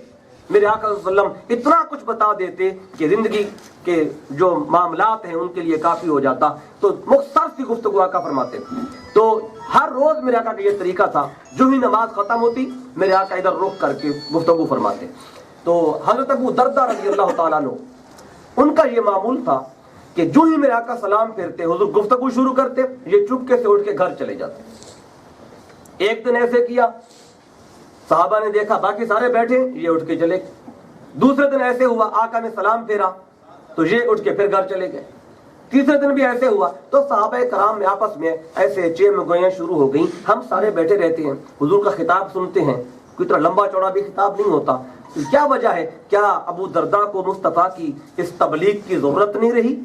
میرے آقا صلی اللہ علیہ وسلم اتنا کچھ بتا دیتے کہ زندگی کے جو معاملات ہیں ان کے لیے کافی ہو جاتا. تو مختصر سی گفتگو آقا فرماتے. تو ہر روز میرے آقا کا یہ طریقہ تھا, جو ہی نماز ختم ہوتی میرے آقا ادھر رک کر کے گفتگو فرماتے. تو حضرت ابو دردہ رضی اللہ تعالیٰ عنہ, ان کا یہ معمول تھا کہ جو ہی میرے آقا سلام پھیرتے حضور گفتگو شروع کرتے, یہ چپکے سے اٹھ کے گھر چلے جاتے. ایک دن ایسے کیا, صحابہ نے دیکھا باقی سارے بیٹھے, یہ اٹھ کے چلے. دوسرے دن ایسے ہوا, آقا نے سلام پھیرا تو یہ اٹھ کے پھر گھر چلے گئے. تیسرے دن بھی ایسے ہوا تو صحابہ کرام میں آپس میں ایسے چیم گوئیاں شروع ہو گئیں. ہم سارے بیٹھے رہتے ہیں, حضور کا خطاب سنتے ہیں, کوئی طرح لمبا چوڑا بھی خطاب نہیں ہوتا. کیا وجہ ہے؟ کیا ابو درداء کو مصطفیٰ کی اس تبلیغ کی ضرورت نہیں رہی,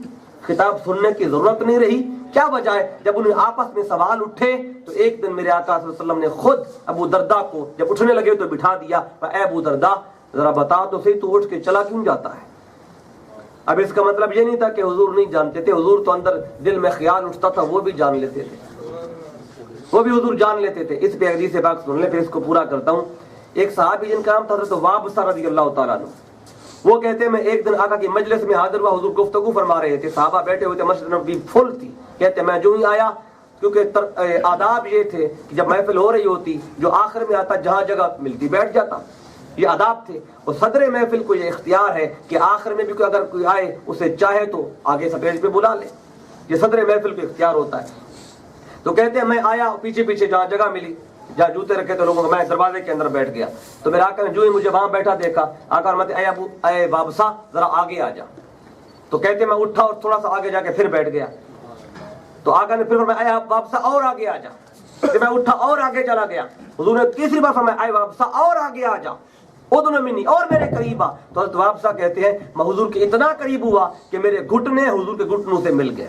خطاب سننے کی ضرورت نہیں رہی؟ کیا وجہ ہے؟ جب انہیں آپس میں سوال اٹھے تو ایک دن میرے آقا صلی اللہ علیہ وسلم نے خود ابو درداء کو جب اٹھنے لگے تو بٹھا دیا, اے ابو درداء ذرا بتا تو صحیح, تو اٹھ کے چلا کیوں جاتا ہے؟ اب اس کا مطلب یہ نہیں تھا کہ حضور نہیں جانتے تھے, حضور تو اندر دل میں خیال اٹھتا تھا وہ بھی جان لیتے تھے, وہ بھی حضور جان لیتے تھے. اس پہ حدیث پاک سن لیں, پھر اس کو پورا کرتا ہوں. ایک صحابی جن کا نام تھا حضرت وابصہ رضی اللہ تعالیٰ عنہ, وہ کہتے ہیں میں ایک دن آقا کی مجلس میں حاضر ہوا, حضور گفتگو فرما رہے تھے, صحابہ بیٹھے ہوئے تھے, مسجد نبوی فل تھی. کہتے ہیں میں جو ہی آیا, کیونکہ آداب یہ تھے کہ جب محفل ہو رہی ہوتی جو آخر میں آتا جہاں جگہ ملتی بیٹھ جاتا, یہ آداب تھے. اور صدر محفل کو یہ اختیار ہے کہ آخر میں بھی اگر کوئی آئے اسے چاہے تو آگے سٹیج پہ بلا لے, یہ صدر محفل کو اختیار ہوتا ہے. تو کہتے ہیں میں آیا, پیچھے پیچھے جہاں جگہ ملی, جہاں جوتے رکھے تو لوگوں کو, میں دروازے کے اندر بیٹھ گیا. تو میرے آقا نے جو ہی مجھے وہاں بیٹھا دیکھا, آقا فرماتے اے وابصہ ذرا آگے آ جا. تو کہتے ہیں میں اٹھا اور تھوڑا سا آگے جا کے پھر بیٹھ گیا. تو آقا نے پھر فرمایا اے وابصہ اور آگے آ جا. کہ میں اٹھا اور آگے چلا گیا. حضور نے تیسری بار فرمایا اے وابصہ اور آگے آ جا, ادن منی, اور میرے قریب آ. تو حضرت وابصہ کہتے ہیں میں حضور کے اتنا قریب ہوا کہ میرے گھٹنے حضور کے گھٹنوں سے مل گئے.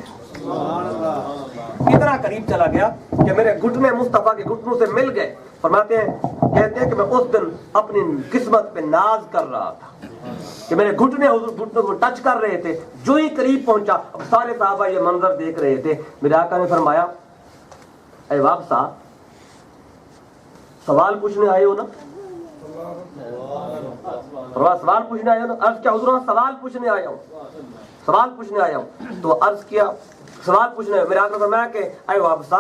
اتنا قریب چلا گیا کہ میرے گھٹنے مصطفیٰ کے گھٹنوں سے مل گئے. فرماتے ہیں, کہتے ہیں کہ میں اس دن اپنی قسمت پہ ناز کر رہا تھا کہ میرے گھٹنے حضور گھٹنوں کو ٹچ کر رہے تھے. جو ہی قریب پہنچا, اب سارے صحابہ یہ منظر دیکھ رہے تھے. میرے آقا نے فرمایا اے وابصہ سوال پوچھنے آئے ہو نا؟ سوال پوچھنے آیا ہوں. عرض کیا حضور سوال پوچھنے آیا ہوں, سوال پوچھنے آیا ہوں. تو عرض کیا سوال پوچھنا ہے. میرے آقا نے فرمایا کہ اے وابصہ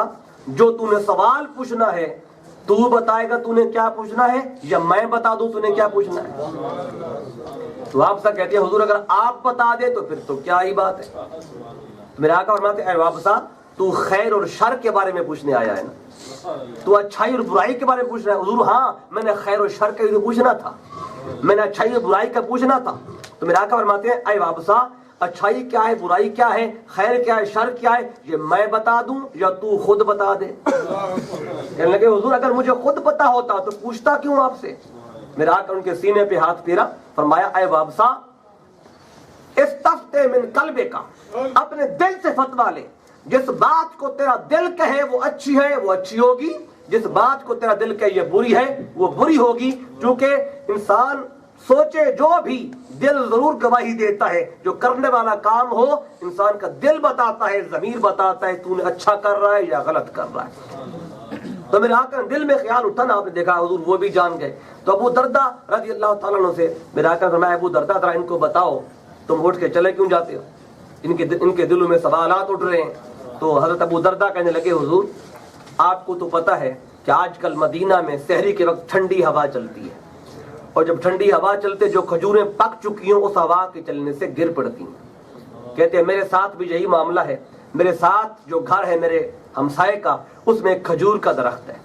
جو تو نے سوال پوچھنا ہے تو بتائے گا تو نے کیا پوچھنا ہے یا میں بتا دوں تو نے کیا پوچھنا ہے؟ تو وابصہ کہتے ہیں حضور اگر آپ بتا دے تو پھر تو کیا ہی بات ہے. میرے آقا فرماتے ہیں اے وابصہ تو خیر اور شر کے بارے میں پوچھنے آیا ہے نا, تو اچھائی اور برائی کے بارے میں پوچھ رہا ہے؟ حضور ہاں میں نے خیر اور شر کا ہی پوچھنا تھا, میں نے اچھائی اور برائی کا پوچھنا تھا. تو میرے آقا فرماتے ہیں اے وابصہ اچھائی کیا ہے, برائی کیا ہے, خیر کیا ہے, شر کیا ہے, یہ میں بتا دوں یا تو خود بتا دے؟ کہنے لگے حضور اگر مجھے خود پتا ہوتا تو پوچھتا کیوں آپ سے؟ میرا آقا ان کے سینے پہ ہاتھ پھیرا, فرمایا اے وابصہ استفتِ من قلبک, اپنے دل سے فتویٰ لے. جس بات کو تیرا دل کہے وہ اچھی ہے وہ اچھی ہوگی, جس بات کو تیرا دل کہے یہ بری ہے وہ بری ہوگی. کیونکہ انسان سوچے جو بھی دل ضرور گواہی دیتا ہے, جو کرنے والا کام ہو انسان کا دل بتاتا ہے, ضمیر بتاتا ہے تو نے اچھا کر رہا ہے یا غلط کر رہا ہے. تو میرے آقا دل میں خیال اٹھا نا, آپ نے دیکھا حضور وہ بھی جان گئے. تو ابو درداء رضی اللہ تعالیٰ عنہ سے میرے آقا نے فرمایا ابو درداء ذرا ان کو بتاؤ تم اٹھ کے چلے کیوں جاتے ہو, ان کے دلوں میں سوالات اٹھ رہے ہیں. تو حضرت ابو درداء کہنے لگے حضور آپ کو تو پتہ ہے کہ آج کل مدینہ میں سحری کے وقت ٹھنڈی ہوا چلتی ہے, اور جب ٹھنڈی ہوا چلتے جو کھجوریں پک چکی ہوں اس ہوا کے چلنے سے گر پڑتی ہیں. کہتے ہیں میرے ساتھ بھی یہی معاملہ ہے. میرے ساتھ جو گھر ہے میرے ہمسائے کا, اس میں ایک کھجور کا درخت ہے,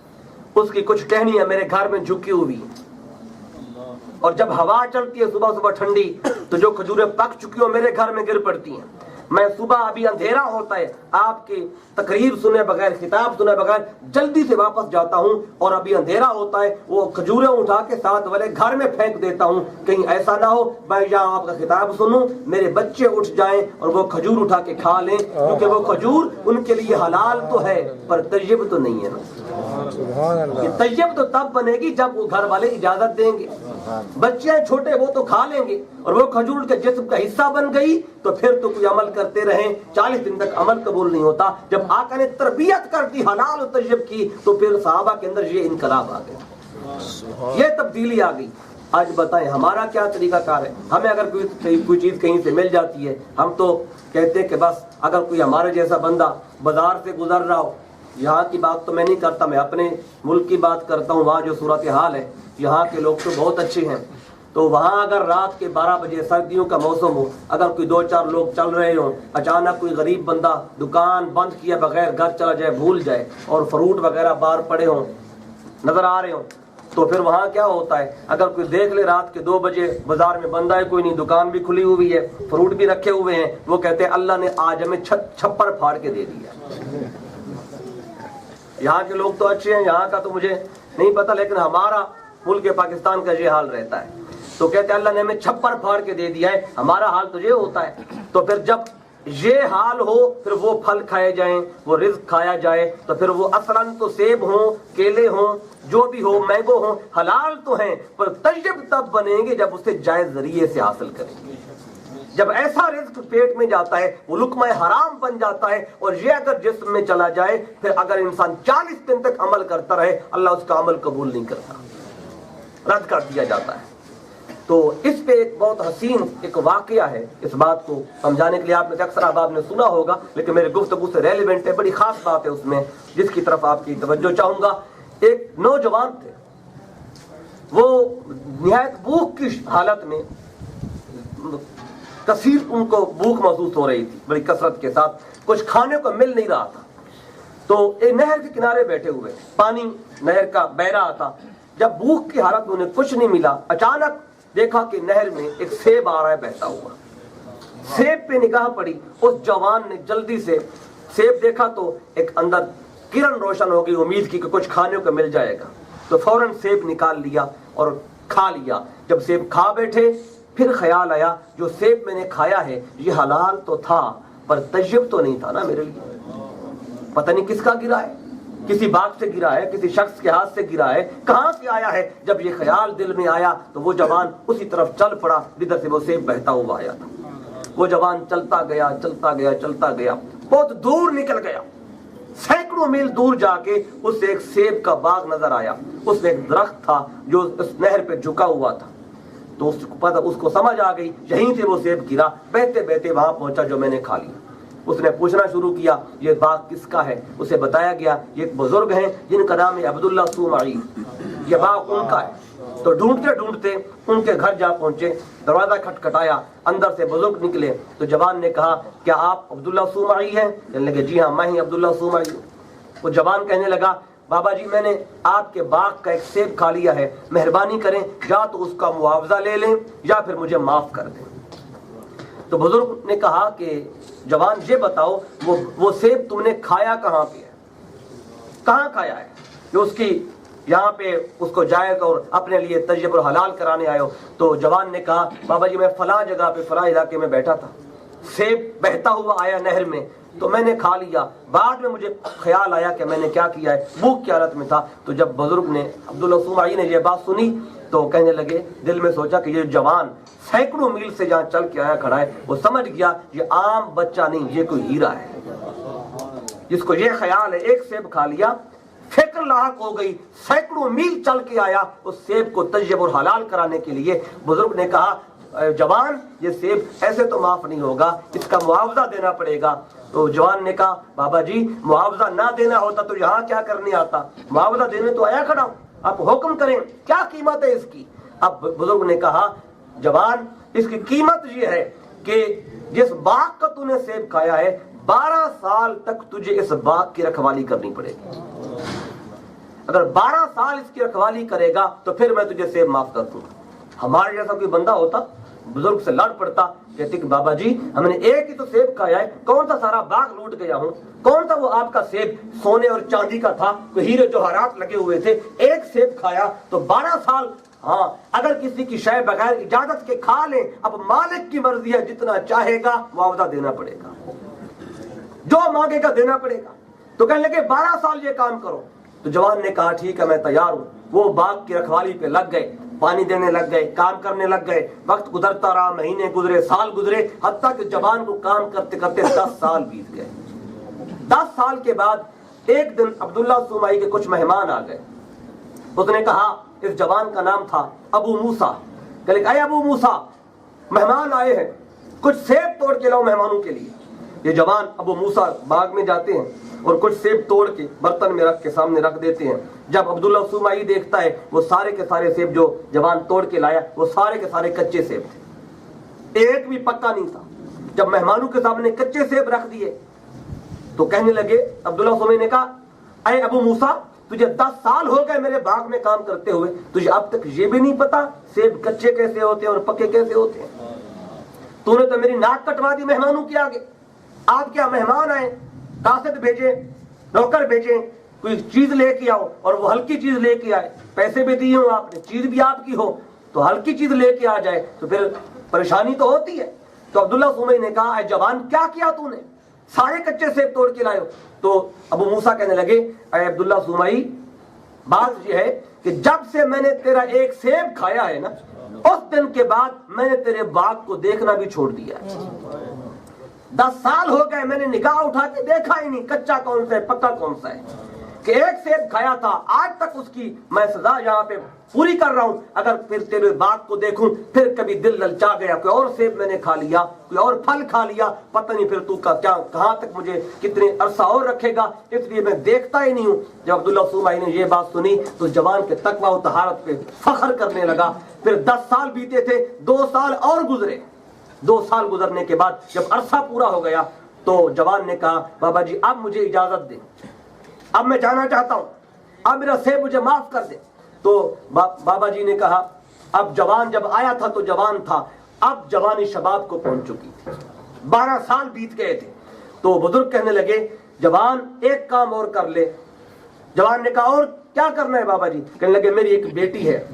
اس کی کچھ ٹہنیاں میرے گھر میں جھکی ہوئی ہیں, اور جب ہوا چلتی ہے صبح صبح ٹھنڈی تو جو کھجوریں پک چکی ہوں میرے گھر میں گر پڑتی ہیں. میں صبح ابھی اندھیرا ہوتا ہے آپ کی تقریر سنے بغیر خطاب سنے بغیر جلدی سے واپس جاتا ہوں اور ابھی اندھیرا ہوتا ہے وہ کھجوریں اٹھا کے ساتھ والے گھر میں پھینک دیتا ہوں کہیں ایسا نہ ہو میں یہاں آپ کا خطاب سنوں میرے بچے اٹھ جائیں اور وہ کھجور اٹھا کے کھا لیں کیونکہ وہ کھجور ان کے لیے حلال تو ہے پر طیب تو نہیں ہے نا. یہ طیب تو تب بنے گی جب وہ گھر والے اجازت دیں گے. بچے چھوٹے وہ تو کھا لیں گے اور وہ کھجور کے جسم کا حصہ بن گئی تو پھر تو کوئی عمل کرتے رہیں 40 دن تک عمل قبول نہیں ہوتا. جب آقا نے تربیت کر دی حلال و طیب کی تو پھر صحابہ کے اندر یہ انقلاب آ گیا, یہ تبدیلی آ گئی. آج بتائیں ہمارا کیا طریقہ کار ہے؟ ہمیں اگر کوئی چیز کہیں سے مل جاتی ہے ہم تو کہتے ہیں کہ بس اگر کوئی ہمارے جیسا بندہ بازار سے گزر رہا ہو, یہاں کی بات تو میں نہیں کرتا, میں اپنے ملک کی بات کرتا ہوں, وہاں جو صورتحال ہے یہاں کے لوگ تو بہت اچھے ہیں, تو وہاں اگر رات کے 12 بجے سردیوں کا موسم ہو, اگر کوئی 2-4 لوگ چل رہے ہوں, اچانک کوئی غریب بندہ دکان بند کیے بغیر گھر چلا جائے بھول جائے اور فروٹ وغیرہ باہر پڑے ہوں نظر آ رہے ہوں, تو پھر وہاں کیا ہوتا ہے اگر کوئی دیکھ لے رات کے 2 بجے بازار میں بندہ ہے کوئی نہیں, دکان بھی کھلی ہوئی ہے, فروٹ بھی رکھے ہوئے ہیں, وہ کہتے ہیں اللہ نے آج ہمیں چھپر پھاڑ کے دے دیا. یہاں کے لوگ تو اچھے ہیں, یہاں کا تو مجھے نہیں پتا, لیکن ہمارا ملک پاکستان کا یہ حال رہتا ہے. تو کہتے ہیں اللہ نے ہمیں چھپر پھاڑ کے دے دیا ہے, ہمارا حال تو یہ ہوتا ہے. تو پھر جب یہ حال ہو پھر وہ پھل کھائے جائیں, وہ رزق کھایا جائے, تو پھر وہ اصلاً تو سیب ہوں, کیلے ہوں, جو بھی ہو, مینگو ہوں, حلال تو ہیں پر طیب تب بنیں گے جب اسے جائز ذریعے سے حاصل کریں گے. جب ایسا رزق پیٹ میں جاتا ہے وہ لقمہ حرام بن جاتا ہے, اور یہ اگر جسم میں چلا جائے پھر اگر انسان 40 دن تک عمل کرتا رہے اللہ اس کا عمل قبول نہیں کرتا, رد کر دیا جاتا ہے. تو اس پہ ایک بہت حسین ایک واقعہ ہے, اس بات کو سمجھانے کے لیے آپ نے اکثر آپ نے سنا ہوگا لیکن میرے گفتگو سے ریلیونٹ ہے, بڑی خاص بات ہے اس میں جس کی طرف آپ کی توجہ چاہوں گا. ایک نوجوان تھے, وہ نہایت بھوک کی حالت میں, کثیر ان کو بھوک محسوس ہو رہی تھی بڑی کثرت کے ساتھ, کچھ کھانے کو مل نہیں رہا تھا. تو ایک نہر کے کنارے بیٹھے ہوئے, پانی نہر کا بہ رہا تھا. جب بھوک کی حالت میں انہیں کچھ نہیں ملا, اچانک دیکھا کہ نہر میں ایک سیب آ رہا ہے بہتا ہوا. سیب پہ نگاہ پڑی, اس جوان نے جلدی سے سیب دیکھا تو ایک اندر کرن روشن ہو گئی, امید کی کہ کچھ کھانے کو مل جائے گا, تو فوراً سیب نکال لیا اور کھا لیا. جب سیب کھا بیٹھے پھر خیال آیا جو سیب میں نے کھایا ہے یہ حلال تو تھا پر طیب تو نہیں تھا نا میرے لیے. پتہ نہیں کس کا گرا ہے, کسی باغ سے گرا ہے, کسی شخص کے ہاتھ سے گرا ہے, کہاں سے آیا ہے. جب یہ خیال دل میں آیا تو وہ جوان اسی طرف چل پڑا جدھر سے وہ سیب بہتا ہوا آیا تھا. وہ جوان چلتا گیا چلتا گیا چلتا گیا, بہت دور نکل گیا, سینکڑوں میل دور جا کے اس سے ایک سیب کا باغ نظر آیا. اس میں ایک درخت تھا جو اس نہر پہ جھکا ہوا تھا. تو اس کو سمجھ آ گئی یہیں سے وہ سیب گرا, بہتے بہتے وہاں پہنچا جو میں نے کھا لیا. اس نے پوچھنا شروع کیا یہ باغ کس کا ہے. اسے بتایا گیا یہ ایک بزرگ ہیں جن کا نام ہے عبداللہ صومعی, یہ باغ ان کا ہے. تو ڈھونڈتے ڈھونڈتے ان کے گھر جا پہنچے, دروازہ کھٹکھٹایا, اندر سے بزرگ نکلے. تو جوان نے کہا کیا آپ عبداللہ صومعی ہیں؟ کہنے لگے جی ہاں میں ہی عبداللہ صومعی ہوں. وہ جوان کہنے لگا بابا جی میں نے آپ کے باغ کا ایک سیب کھا لیا ہے, مہربانی کریں یا تو اس کا معاوضہ لے لیں یا پھر مجھے معاف کر دیں. تو بزرگ نے کہا کہ جوان یہ بتاؤ وہ سیب تم نے کھایا کہاں پہ ہے, کہاں کھایا ہے جو اس کی یہاں پہ اس کو جائز اور اپنے لیے طیب اور حلال کرانے آئے ہو. تو جوان نے کہا بابا جی میں فلاں جگہ پہ فلاں علاقے میں بیٹھا تھا, سیب بہتا ہوا آیا نہر میں تو میں نے کھا لیا, بعد میں مجھے خیال آیا کہ میں نے کیا کیا ہے, بھوک کی حالت میں تھا. تو جب بزرگ نے عبداللہ صومعی نے یہ بات سنی تو کہنے لگے, دل میں سوچا کہ یہ جوان سینکڑوں میل سے جہاں چل کے آیا کھڑا ہے, وہ سمجھ گیا یہ عام بچہ نہیں یہ کوئی ہیرا ہے. جس کو یہ خیال ہے ایک سیب کھا لیا فکر لاحق ہو گئی, سینکڑوں میل چل کے آیا اس سیب کو طیب اور حلال کرانے کے لیے. بزرگ نے کہا جوان یہ سیب ایسے تو معاف نہیں ہوگا, اس کا معاوضہ دینا پڑے گا. تو جوان نے کہا بابا جی معاوضہ نہ دینا ہوتا تو یہاں کیا کرنے آتا, معاوضہ دینے تو آیا کھڑا ہوں, آپ حکم کریں کیا قیمت ہے اس کی. اب بزرگ نے کہا جوان اس کی قیمت یہ ہے کہ جس باغ کا تو نے سیب کھایا ہے 12 سال تک تجھے اس باغ کی رکھوالی کرنی پڑے گی. اگر 12 سال اس کی رکھوالی کرے گا تو پھر میں تجھے سیب معاف کر دوں گا. ہمارے جیسا کوئی بندہ ہوتا بزرگ سے لڑ پڑتا, کہتے کہ بابا جی ہم نے ایک ہی تو سیب کھایا ہے, کون سا سارا باغ لوٹ گیا ہوں, کون سا وہ آپ کا سیب سونے اور چاندی کا تھا, کوئی ہیرے جوہرات لگے ہوئے تھے, ایک سیب کھایا تو 12 سال. ہاں اگر کسی کی شے بغیر اجازت کے کھا لیں, اب مالک کی مرضی ہے, جتنا چاہے گا معاوضہ دینا پڑے گا, جو مانگے گا دینا پڑے گا. تو کہنے لگے 12 سال یہ کام کرو. تو جوان نے کہا ٹھیک ہے میں تیار ہوں. وہ باغ کی رکھوالی پہ لگ گئے, پانی دینے لگ گئے, کام کرنے لگ گئے. وقت گزرتا رہا, مہینے گزرے, سال گزرے, حتیٰ کہ جوان کو کام کرتے کرتے 10 سال بیت گئے. 10 سال کے بعد ایک دن عبداللہ سومائی کے کچھ مہمان آ گئے. اس نے کہا, اس جوان کا نام تھا ابو موسیٰ, کہ اے ابو موسیٰ مہمان آئے ہیں, کچھ سیب توڑ کے لاؤ مہمانوں کے لیے. یہ جوان ابو موسیٰ باغ میں جاتے ہیں اور کچھ سیب توڑ کے برتن میں رکھ کے سامنے رکھ دیتے ہیں. جب عبداللہ سومائی دیکھتا ہے, وہ سارے کے سارے سیب جو جوان توڑ کے لایا وہ سارے کے سارے کچے سیب تھے, ایک بھی پکا نہیں تھا. جب مہمانوں کے سامنے کچے سیب رکھ دیے تو کہنے لگے, عبداللہ سومائی نے کہا اے ابو موسیٰ تجھے 10 سال ہو گئے میرے باغ میں کام کرتے ہوئے, تجھے اب تک یہ بھی نہیں پتا سیب کچے کیسے ہوتے ہیں اور پکے کیسے ہوتے ہیں. تو نے تو میری ناک کٹوا دی مہمانوں کے آگے. آپ کیا مہمان آئے, قاصد بھیجے, نوکر بھیجے, کوئی چیز لے کے آؤ, اور وہ ہلکی چیز لے کے آئے, پیسے بھی دیے ہوں آپ نے, چیز بھی آپ کی ہو, تو ہلکی چیز لے کے آ جائے تو پھر پریشانی تو ہوتی ہے. تو عبداللہ سومائی نے کہا اے جوان کیا کیا تو نے, سارے کچے سیب توڑ کے لائے ہو. تو ابو موسیٰ کہنے لگے اے عبداللہ سومائی بات یہ ہے کہ جب سے میں نے تیرا ایک سیب کھایا ہے نا, اس دن کے بعد میں نے تیرے باغ کو دیکھنا بھی چھوڑ دیا ہے. 10 سال ہو گئے میں نے نگاہ اٹھا کے دیکھا ہی نہیں کچا کون سا ہے پکا کون سا ہے, کہ ایک سیب کھایا تھا, آج تک اس کی میں سزا یہاں پہ پوری کر رہا ہوں. اگر پھر تیرے باغ کو دیکھوں, پھر کبھی دل للچا گیا, کوئی اور سیب میں نے کھا لیا, کوئی اور پھل کھا لیا, پتہ نہیں پھر تو کیا کہاں تک مجھے کتنے عرصہ اور رکھے گا, اس لیے میں دیکھتا ہی نہیں ہوں. جب عبداللہ سومائی نے یہ بات سنی تو جوان کے تقوی و طہارت پہ فخر کرنے لگا. پھر 10 سال بیتے تھے, 2 سال اور گزرے. 2 سال گزرنے کے بعد جب عرصہ پورا ہو گیا تو جوان نے کہا بابا جی اب مجھے اجازت دیں, اب میں جانا چاہتا ہوں, اب میرا سیب مجھے معاف کر دے. تو بابا جی نے کہا, اب جوان جب آیا تھا تو جوان تھا, اب جوانی شباب کو پہنچ چکی تھی, 12 سال بیت گئے تھے. تو بزرگ کہنے لگے جوان ایک کام اور کر لے. جوان نے کہا اور کیا کرنا ہے بابا جی؟ کہنے لگے میری ایک بیٹی ہے,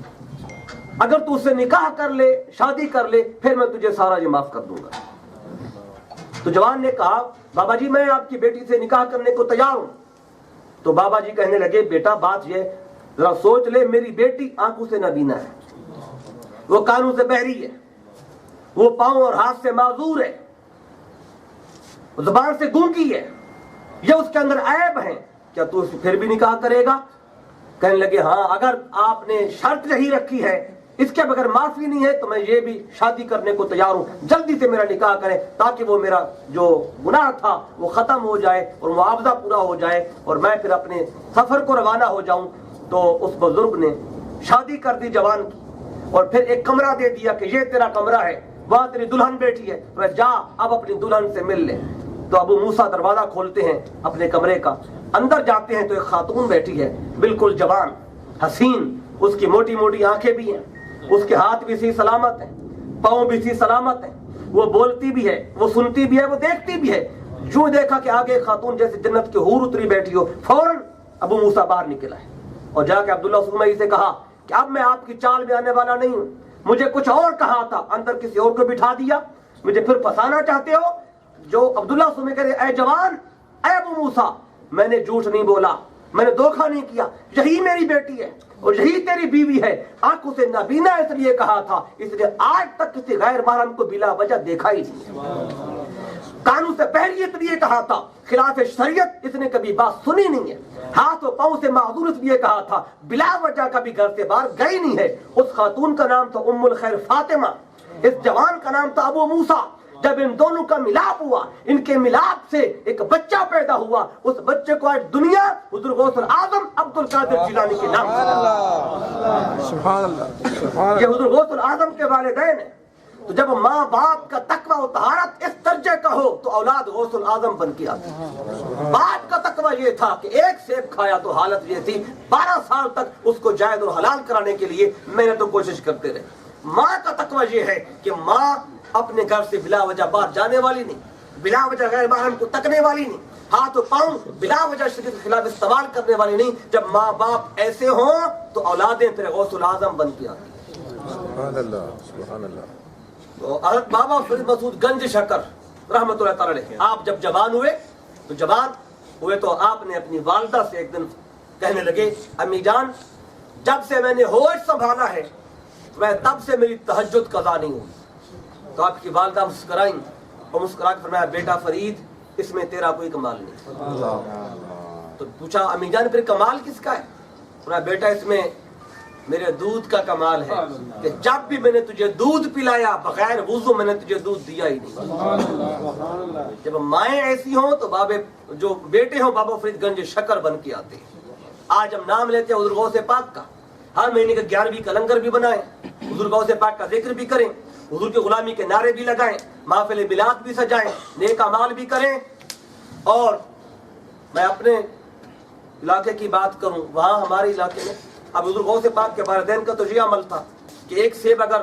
اگر تو اس سے نکاح کر لے, شادی کر لے, پھر میں تجھے سارا یہ معاف کر دوں گا. تو جوان نے کہا بابا جی میں آپ کی بیٹی سے نکاح کرنے کو تیار ہوں. تو بابا جی کہنے لگے بیٹا بات یہ ذرا سوچ لے, میری بیٹی آنکھوں سے نابینا ہے, وہ کانوں سے بہری ہے, وہ پاؤں اور ہاتھ سے معذور ہے, زبان سے گونگی ہے, یہ اس کے اندر عیب ہیں, کیا تو اس پھر بھی نکاح کرے گا؟ کہنے لگے ہاں اگر آپ نے شرط یہی رکھی ہے, اس کے بغیر معافی نہیں ہے, تو میں یہ بھی شادی کرنے کو تیار ہوں, جلدی سے میرا نکاح کریں تاکہ وہ میرا جو گناہ تھا وہ ختم ہو جائے اور معاوضہ پورا ہو جائے اور میں پھر اپنے سفر کو روانہ ہو جاؤں. تو اس بزرگ نے شادی کر دی جوان کی, اور پھر ایک کمرہ دے دیا کہ یہ تیرا کمرہ ہے, وہاں تیری دلہن بیٹھی ہے, جا اب اپنی دلہن سے مل لے. تو ابو موسیٰ دروازہ کھولتے ہیں اپنے کمرے کا, اندر جاتے ہیں تو ایک خاتون بیٹھی ہے, بالکل جوان, حسین, اس کی موٹی موٹی آنکھیں بھی ہیں, اس کے ہاتھ بھی سی سلامت ہیں, پاؤں بھی سی سلامت ہیں, وہ بولتی بھی ہے, وہ سنتی بھی ہے, وہ دیکھتی بھی ہے. جو دیکھا کہ آگے خاتون جیسے جنت کی حور اتری بیٹھی ہو, فوراً ابو موسیٰ باہر نکلا ہے اور جا کے عبداللہ سومائی سے کہا کہ اب میں آپ کی چال میں آنے والا نہیں ہوں, مجھے کچھ اور کہا تھا, اندر کسی اور کو بٹھا دیا, مجھے پھر پھنسانا چاہتے ہو. جو عبداللہ سومائی کہہ رہے اے جوان, اے ابو موسیٰ میں نے جھوٹ نہیں بولا, میں نے دھوکہ نہیں کیا, یہی میری بیٹی ہے اور یہی تیری بیوی ہے, آنکھوں سے نابینا اس لیے کہا تھا, اس لیے آج تک کسی غیر محرم کو بلا وجہ دیکھا ہی نہیں, کانوں سے بہری اس لیے کہا تھا, خلاف شریعت اس نے کبھی بات سنی نہیں ہے, ہاتھ و پاؤں سے معذور اس لیے کہا تھا, بلا وجہ کبھی گھر سے باہر گئی نہیں ہے. اس خاتون کا نام تھا ام الخیر فاطمہ, اس جوان کا نام تھا ابو موسیٰ. جب ان دونوں کا ملاپ ہوا, ان کے ملاپ سے ایک بچہ پیدا ہوا, اس بچے کو آج دنیا حضور غوث العظم عبد القادر جیلانی کے نام سے, یہ حضور غوث العظم کے والدین ہیں. تو جب ماں باپ کا تقوی و طہارت اس درجے کا ہو تو اولاد غوث العظم بن کے آتی. باپ کا تقوی یہ تھا کہ ایک سیب کھایا تو حالت یہ تھی 12 سال تک اس کو جائز اور حلال کرانے کے لیے محنت و کوشش کرتے رہے. ماں کا تقوی یہ ہے کہ ماں اپنے گھر سے بلا وجہ باہر جانے والی نہیں, بلا وجہ غیر محرم کو تکنے والی نہیں, ہاتھ و پاؤں بلا وجہ شریعت کے خلاف استعمال کرنے والی نہیں. جب ماں باپ ایسے ہوں تو اولادیں پھر غوث العظم بن کے آتی ہیں. سبحان اللہ سبحان اللہ. تو حضرت بابا فرید مسعود گنج شکر رحمۃ اللہ تعالی علیہ, آپ جب جوان ہوئے تو آپ نے اپنی والدہ سے ایک دن کہنے لگے, امی جان جب سے میں نے ہوش سنبھالا ہے میں تب سے میری تہجد قضا نہیں ہوئی. تو آپ کی والدہ مسکرائیں اور مسکرا کے فرمایا, بیٹا فرید اس میں تیرا کوئی کمال نہیں. تو پوچھا امی جان پھر کمال کس کا ہے؟ فرمایا بیٹا اس میں میرے دودھ کا کمال ہے کہ جب بھی میں نے تجھے دودھ پلایا بغیر وضو میں نے تجھے دودھ دیا ہی نہیں. جب مائیں ایسی ہوں تو جو بیٹے ہوں بابا فرید گنج شکر بن کے آتے ہیں. آج ہم نام لیتے ہیں حضور غوث پاک کا, ہر مہینے کا 11ویں کا لنگر بھی بنائیں, حضور غوث پاک کا ذکر بھی کریں, حضور کی غلامی کے نعرے بھی لگائیں, محفل میلاد بھی سجائیں, نیک اعمال بھی کریں. اور میں اپنے علاقے کی بات کروں, وہاں ہمارے علاقے میں اب حضور غوث پاک کے والدین کا تو یہ عمل تھا کہ ایک سیب اگر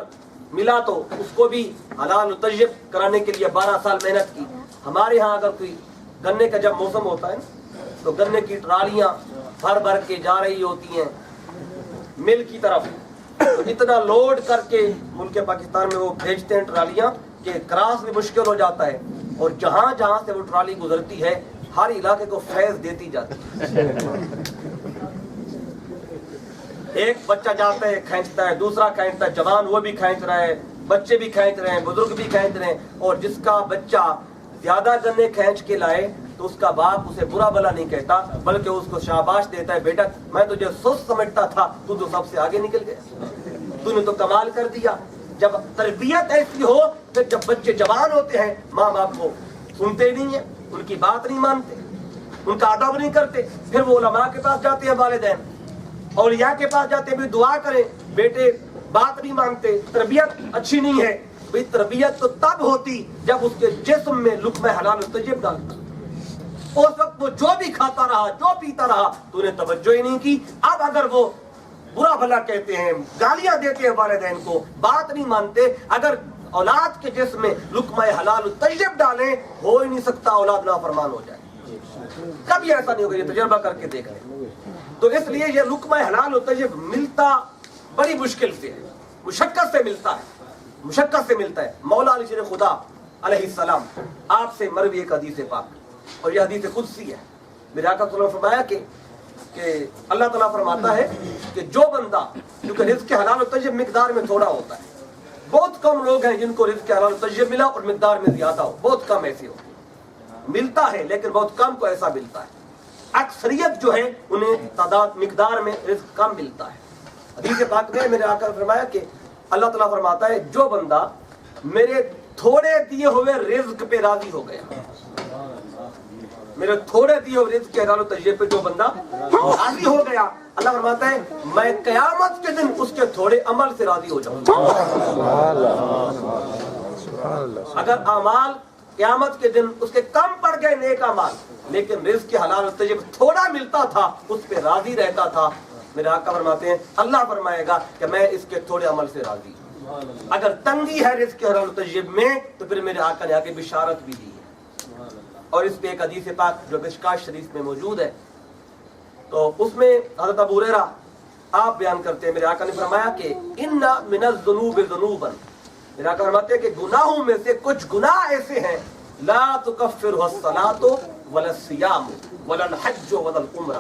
ملا تو اس کو بھی حلال و طیب کرانے کے لیے 12 سال محنت کی. ہمارے ہاں اگر کوئی گنے کا جب موسم ہوتا ہے تو گنے کی ٹرالیاں بھر بھر کے جا رہی ہوتی ہیں مل کی طرف, تو اتنا لوڈ کر کے ملک پاکستان میں وہ بھیجتے ہیں ٹرالیاں کہ کراس بھی مشکل ہو جاتا ہے, اور جہاں جہاں سے وہ ٹرالی گزرتی ہے ہر علاقے کو فیض دیتی جاتی ہے. ایک بچہ جاتا ہے کھینچتا ہے, دوسرا کھینچتا ہے, جوان وہ بھی کھینچ رہا ہے, بچے بھی کھینچ رہے ہیں, بزرگ بھی کھینچ رہے ہیں. اور جس کا بچہ زیادہ گنے کھینچ کے لائے تو اس کا باپ اسے برا بلا نہیں کہتا بلکہ اس کو شاباش دیتا ہے, بیٹا میں تجھے سست سمجھتا تھا, تو سب سے آگے نکل گیا, تو نے تو کمال کر دیا. جب تربیت ایسی ہو پھر جب بچے جوان ہوتے ہیں ماں باپ کو سنتے نہیں ہیں, ان کی بات نہیں مانتے, ان کا ادب نہیں کرتے, پھر وہ علماء کے پاس جاتے ہیں, والدین اولیاء کے پاس جاتے بھی دعا کریں, بیٹے بات نہیں مانتے, تربیت اچھی نہیں ہے. بھئی تربیت تو تب ہوتی جب اس کے جسم میں لقمہ حلال و طیب ڈالتا, اس وقت وہ جو بھی کھاتا رہا جو پیتا رہا تو نے توجہ ہی نہیں کی. اب اگر وہ برا بھلا کہتے ہیں, گالیاں دیتے ہیں والدین کو, بات نہیں مانتے, اگر اولاد کے جسم میں لقمہ حلال و طیب ڈالیں ہو ہی نہیں سکتا اولاد نافرمان ہو جائے. کبھی ایسا نہیں ہوگا, یہ تجربہ کر کے دیکھ لیں. تو اس لیے یہ لقمہ حلال و طیب ملتا بڑی مشکل سے ہے, مشقت سے ملتا ہے, مشقت سے ملتا ہے. مولا علی شیر خدا علیہ السلام آپ سے مروی ایک حدیث پاک, اور یہ حدیث قدسی ہے. میرے آقا صلی اللہ علیہ وسلم فرمایا کہ اللہ تعالیٰ فرماتا ہے کہ جو بندہ کیونکہ رزق حلال و طیب مقدار میں تھوڑا ہوتا ہے, بہت کم لوگ ہیں جن کو رزق حلال و طیب ملا اور مقدار میں زیادہ ہو, بہت کم ایسے ہوتے ہیں, ملتا ہے لیکن بہت کم کو ایسا ملتا ہے. اکثریت جو ہے انہیں تعداد مقدار میں رزق کم ملتا ہے. حدیث پاک میں میرے آقا نے فرمایا کہ اللہ تعالیٰ فرماتا ہے جو بندہ میرے تھوڑے دیے ہوئے رزق پہ راضی ہو گیا, میرے تھوڑے دیے ہوئے رزق کے حلال و طیب پہ جو بندہ راضی ہو گیا, اللہ فرماتا ہے میں قیامت کے دن اس کے تھوڑے عمل سے راضی ہو جاؤں. اگر اعمال قیامت کے دن اس کے کم پڑ گئے نیک اعمال لیکن رزق کے حلال و طیب تھوڑا ملتا تھا اس پہ راضی رہتا تھا, میرے آقا فرماتے ہیں اللہ فرمائے گا کہ میں اس کے تھوڑے عمل سے راضی ہوں. اگر تنگی ہے رزق کے حلال و طیب میں تو پھر میرے آقا نے آگے بشارت بھی دی ہے, اور اس پہ ایک حدیث پاک جو مشکاۃ شریف میں موجود ہے, تو اس میں حضرت ابو ہریرہ آپ بیان کرتے ہیں میرے آقا نے فرمایا کہ ان من الذنوب ذنوبا, میرے آقا فرماتے ہیں کہ گناہوں میں سے کچھ گناہ ایسے ہیں لا تکفرہ الصلاۃ ولا الصیام ولا الحج ولا العمرہ.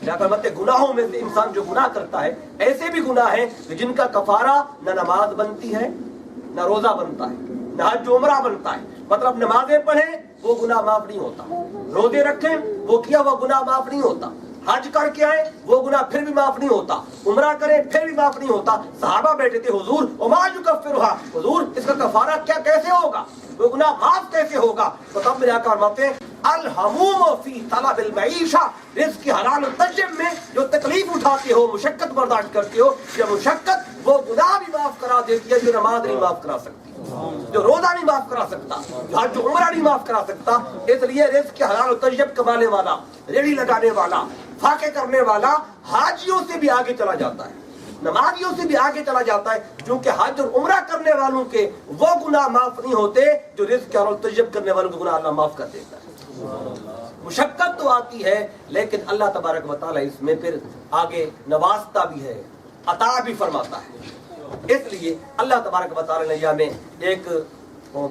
میرے آقا فرماتے ہیں گناہوں میں سے انسان جو گناہ کرتا ہے ایسے بھی گناہ ہیں جن کا کفارہ نہ نماز بنتی ہے, نہ روزہ بنتا ہے, نہ حج و عمرہ بنتا ہے. مطلب نمازیں پڑھیں وہ گناہ معاف نہیں ہوتا, روزے رکھیں وہ کیا وہ گناہ معاف نہیں ہوتا, حج کر کے آئے وہ گناہ پھر بھی معاف نہیں ہوتا, عمرہ کریں پھر بھی معاف نہیں ہوتا. صحابہ بیٹھے تھے حضور وما یکفرھا, حضور اس کا کفارہ کیا کیسے ہوگا, وہ گناہ معاف کیسے ہوگا؟ تو تب میرے آقا فرماتے ہیں الہموم فی طلب المعیشہ, رزق کی حلال و طیب میں جو تکلیف اٹھاتے ہو, مشقت برداشت کرتے ہو, یہ مشقت وہ گناہ بھی معاف کرا دیتی ہے جو نماز نہیں معاف کرا سکتی, جو روزہ نہیں معاف کرا سکتا, جو حج و عمرہ نہیں معاف کرا سکتا. اس لیے رزق کے حلال و طیب کمانے والا, ریڑھی لگانے والا, فاقے کرنے والا حاجیوں سے بھی آگے چلا جاتا ہے. نمازیوں سے بھی آگے چلا جاتا ہے، کیونکہ حج اور عمرہ کرنے والوں کے وہ گناہ معاف نہیں ہوتے جو رزق اور تجب کرنے والوں کے گناہ اللہ معاف کر دیتا ہے۔ مشقت تو آتی ہے لیکن اللہ تبارک و تعالیٰ اس میں پھر آگے نوازتا بھی ہے، عطا بھی فرماتا ہے۔ اس لیے اللہ تبارک و تعالیٰ نے ہمیں ایک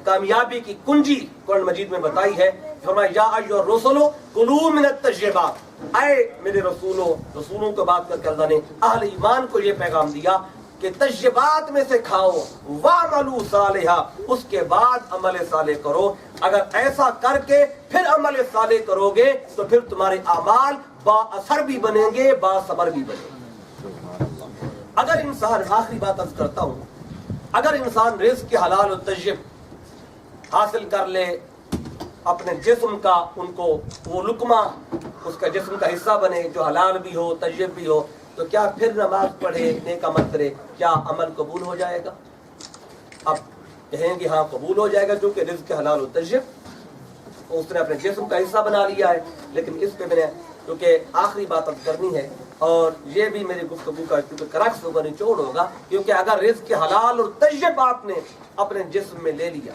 کامیابی کی کنجی قرآن مجید میں بتائی ہے۔ فرمایا یا ایھا الرسل کلوا من الطیبات، اے میرے رسولوں کو بات کر کے اللہ نے اہل ایمان کو یہ پیغام دیا کہ طیبات میں سے کھاؤ، وَاعْمَلُوا صَالِحًا، اس کے بعد عمل صالح کرو۔ اگر ایسا کر کے پھر عمل صالح کرو گے تو پھر تمہارے اعمال با اثر بھی بنیں گے، با ثمر بھی بنیں گے۔ اگر انسان، آخری بات عرض کرتا ہوں، اگر انسان رزق کے حلال و طیب حاصل کر لے، اپنے جسم کا ان کو وہ لقمہ اس کا جسم کا حصہ بنے جو حلال بھی ہو طیب بھی ہو، تو کیا پھر نماز پڑھے نیک عمل کرے کیا عمل قبول ہو جائے گا؟ اب کہیں گے ہاں قبول ہو جائے گا کیونکہ رزق کے حلال و طیب اس نے اپنے جسم کا حصہ بنا لیا ہے۔ لیکن اس پہ میں نے کیونکہ آخری بات اب کرنی ہے اور یہ بھی میری گفتگو کا کیونکہ کرکس ہوگا، نچوڑ ہوگا، کیونکہ اگر رزق کے حلال اور طیب آپ نے اپنے جسم میں لے لیا،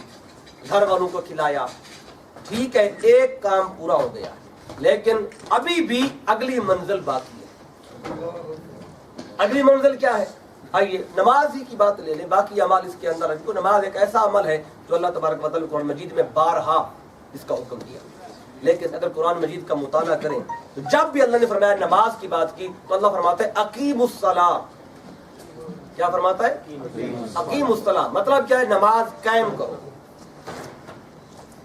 گھر والوں کو کھلایا، ٹھیک ہے، ایک کام پورا ہو گیا، لیکن ابھی بھی اگلی منزل باقی ہے۔ اگلی منزل کیا ہے؟ آئیے نماز ہی کی بات لے لیں، باقی اعمال اس کے اندر ہے۔ نماز ایک ایسا عمل ہے جو اللہ تبارک و تعالیٰ قرآن مجید میں بارہا اس کا حکم دیا، لیکن اگر قرآن مجید کا مطالعہ کریں تو جب بھی اللہ نے فرمایا نماز کی بات کی تو اللہ فرماتا ہے اقیموا الصلاۃ۔ کیا فرماتا ہے؟ اقیموا الصلاۃ، مطلب کیا ہے؟ نماز قائم کرو۔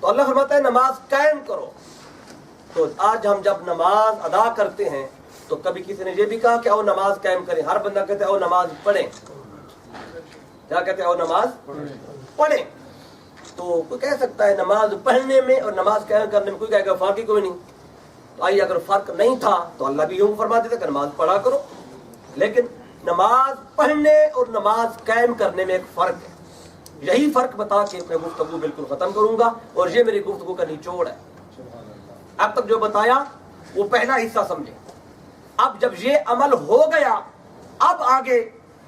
تو اللہ فرماتا ہے نماز قائم کرو۔ تو آج ہم جب نماز ادا کرتے ہیں تو کبھی کسی نے یہ بھی کہا کہ او نماز قائم کریں، ہر بندہ کہتے ہیں او نماز پڑھیں۔ کیا کہتے ہیں؟ او نماز پڑھیں۔ تو کوئی کہہ سکتا ہے نماز پڑھنے میں اور نماز قائم کرنے میں کوئی کہے گا فرق ہی کوئی نہیں۔ تو آئیے اگر فرق نہیں تھا تو اللہ بھی یوں فرما دیتا کہ نماز پڑھا کرو، لیکن نماز پڑھنے اور نماز قائم کرنے میں ایک فرق ہے۔ یہی فرق بتا کے میں گفتگو بالکل ختم کروں گا اور یہ میری گفتگو کا نچوڑ ہے۔ اب تک جو بتایا وہ پہلا حصہ سمجھے۔ اب جب یہ عمل ہو گیا، اب آگے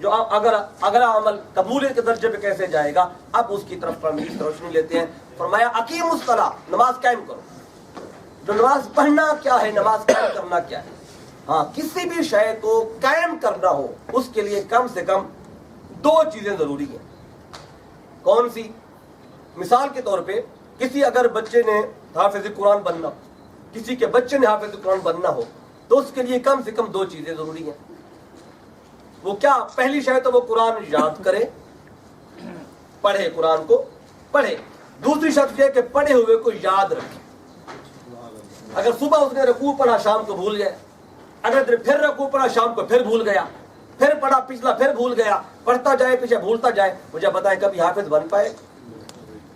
جو اگر اگلا عمل قبولیت کے درجے پہ کیسے جائے گا، اب اس کی طرف روشنی لیتے ہیں۔ فرمایا اقیموا الصلاۃ، نماز قائم کرو۔ جو نماز پڑھنا کیا ہے، نماز قائم کرنا کیا ہے؟ ہاں، کسی بھی شے کو قائم کرنا ہو اس کے لیے کم سے کم دو چیزیں ضروری ہیں۔ کون سی؟ مثال کے طور پہ کسی اگر بچے نے حافظ قرآن بننا، کسی کے بچے نے حافظ قرآن بننا ہو تو اس کے لیے کم سے کم دو چیزیں ضروری ہیں۔ وہ کیا؟ پہلی شاید تو وہ قرآن یاد کرے، پڑھے، قرآن کو پڑھے۔ دوسری شرط یہ کہ پڑھے ہوئے کو یاد رکھے۔ اگر صبح اس نے رکوع پڑھا شام کو بھول گئے، اگر پھر رکوع پڑھا شام کو پھر بھول گیا، پھر پڑھا پچھلا پھر بھول گیا، پڑھتا جائے پیچھے بھولتا جائے، مجھے بتائیں کبھی حافظ بن پائے گا؟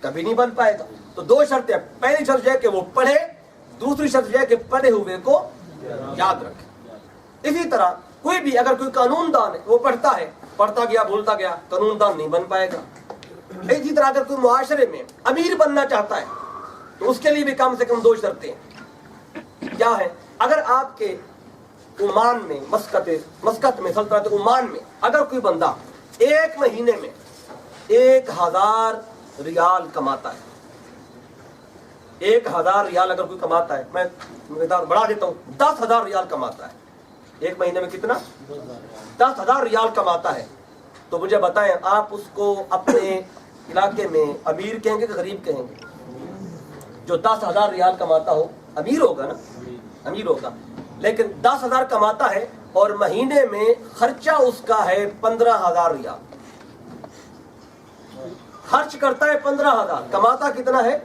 کبھی نہیں بن پائے گا۔ تو دو شرطیں، پہلی شرط یہ ہے کہ وہ پڑھے، دوسری شرط یہ ہے کہ پڑھے ہوئے کو یاد رکھے۔ اسی طرح کوئی بھی اگر کوئی قانون دان ہے، وہ پڑھتا ہے، پڑھتا گیا بھولتا گیا، قانون دان نہیں بن پائے گا۔ اسی طرح اگر کوئی معاشرے میں امیر بننا چاہتا ہے تو اس کے لیے بھی کم سے کم دو شرطیں کیا ہیں؟ اگر آپ کے عمان میں مسقط میں سلطنت عمان میں اگر کوئی بندہ ایک مہینے میں 1000 ریال کماتا ہے، 1000 ریال اگر کوئی کماتا ہے، میں مقدار بڑھا دیتا ہوں، 10,000 ریال کماتا ہے ایک مہینے میں، کتنا؟ 10,000 ریال کماتا ہے، تو مجھے بتائیں آپ اس کو اپنے علاقے میں امیر کہیں گے کہ غریب کہیں گے؟ جو 10,000 ریال کماتا ہو امیر ہوگا نا، امیر ہوگا۔ لیکن 10,000 کماتا ہے اور مہینے میں خرچہ اس کا ہے 15,000 ریال، خرچ کرتا ہے 15,000، کماتا کتنا ہے؟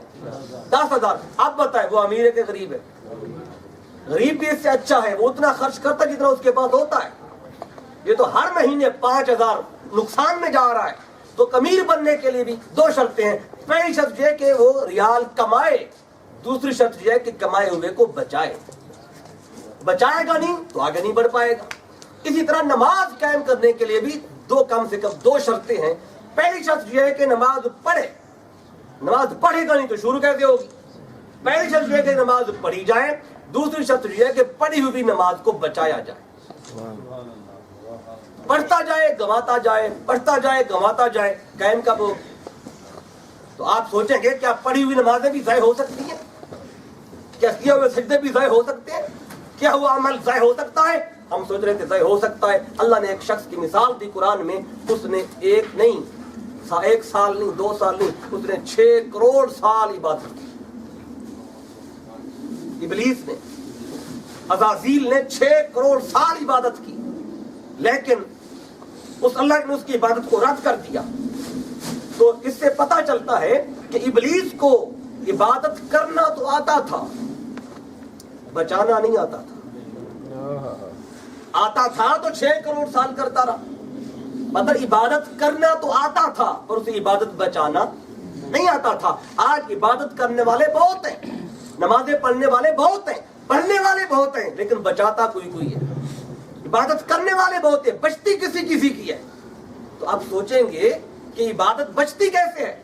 10,000۔ اب بتائیں وہ امیر ہے کہ غریب ہے؟ غریب بھی اس سے اچھا ہے، وہ اتنا خرچ کرتا جتنا اس کے پاس ہوتا ہے۔ یہ تو ہر مہینے 5,000 نقصان میں جا رہا ہے۔ تو امیر بننے کے لیے بھی دو شرطیں ہیں۔ پہلی شرط یہ کہ وہ ریال کمائے، دوسری شرط یہ ہے کہ کمائے ہوئے کو بچائے۔ بچائے گا نہیں تو آگے نہیں بڑھ پائے گا۔ اسی طرح نماز قائم کرنے کے لیے بھی کم سے کم دو شرطیں ہیں۔ پہلی شرط یہ ہے کہ نماز پڑھے، نماز پڑھے گا نہیں تو شروع کیسے ہوگی؟ پہلی شرط یہ ہے کہ نماز پڑھی جائے، دوسری شرط یہ ہے کہ پڑھی ہوئی نماز کو بچایا جائے۔ پڑھتا جائے گنواتا جائے، پڑھتا جائے گنواتا جائے، قائم کب ہو؟ تو آپ سوچیں گے کیا پڑھی ہوئی نمازیں بھی ضائع ہو سکتی ہیں؟ کیا کیے ہوئے سجدے بھی ضائع ہو سکتے ہیں؟ کیا ہوا عمل ضائع ہو سکتا ہے؟ ہم سوچ رہے تھے ضائع ہو سکتا ہے۔ اللہ نے ایک شخص کی مثال دی قرآن میں، اس نے ایک سال نہیں، 2 سال نہیں، اس نے 6 کروڑ سال عبادت کی۔ ابلیس نے، عزازیل نے 6 کروڑ سال عبادت کی، لیکن اللہ نے اس کی عبادت کو رد کر دیا۔ تو اس سے پتہ چلتا ہے کہ ابلیس کو عبادت کرنا تو آتا تھا، بچانا نہیں آتا تھا۔ آتا تھا تو 6 کروڑ سال کرتا رہا، مطلب عبادت کرنا تو آتا تھا پر اسے عبادت بچانا نہیں آتا تھا۔ آج عبادت کرنے والے بہت ہیں، نمازیں پڑھنے والے بہت ہیں، پڑھنے والے بہت ہیں، لیکن بچاتا کوئی ہے۔ عبادت کرنے والے بہت ہیں، بچتی کسی کی ہے۔ تو آپ سوچیں گے کہ عبادت بچتی کیسے ہے،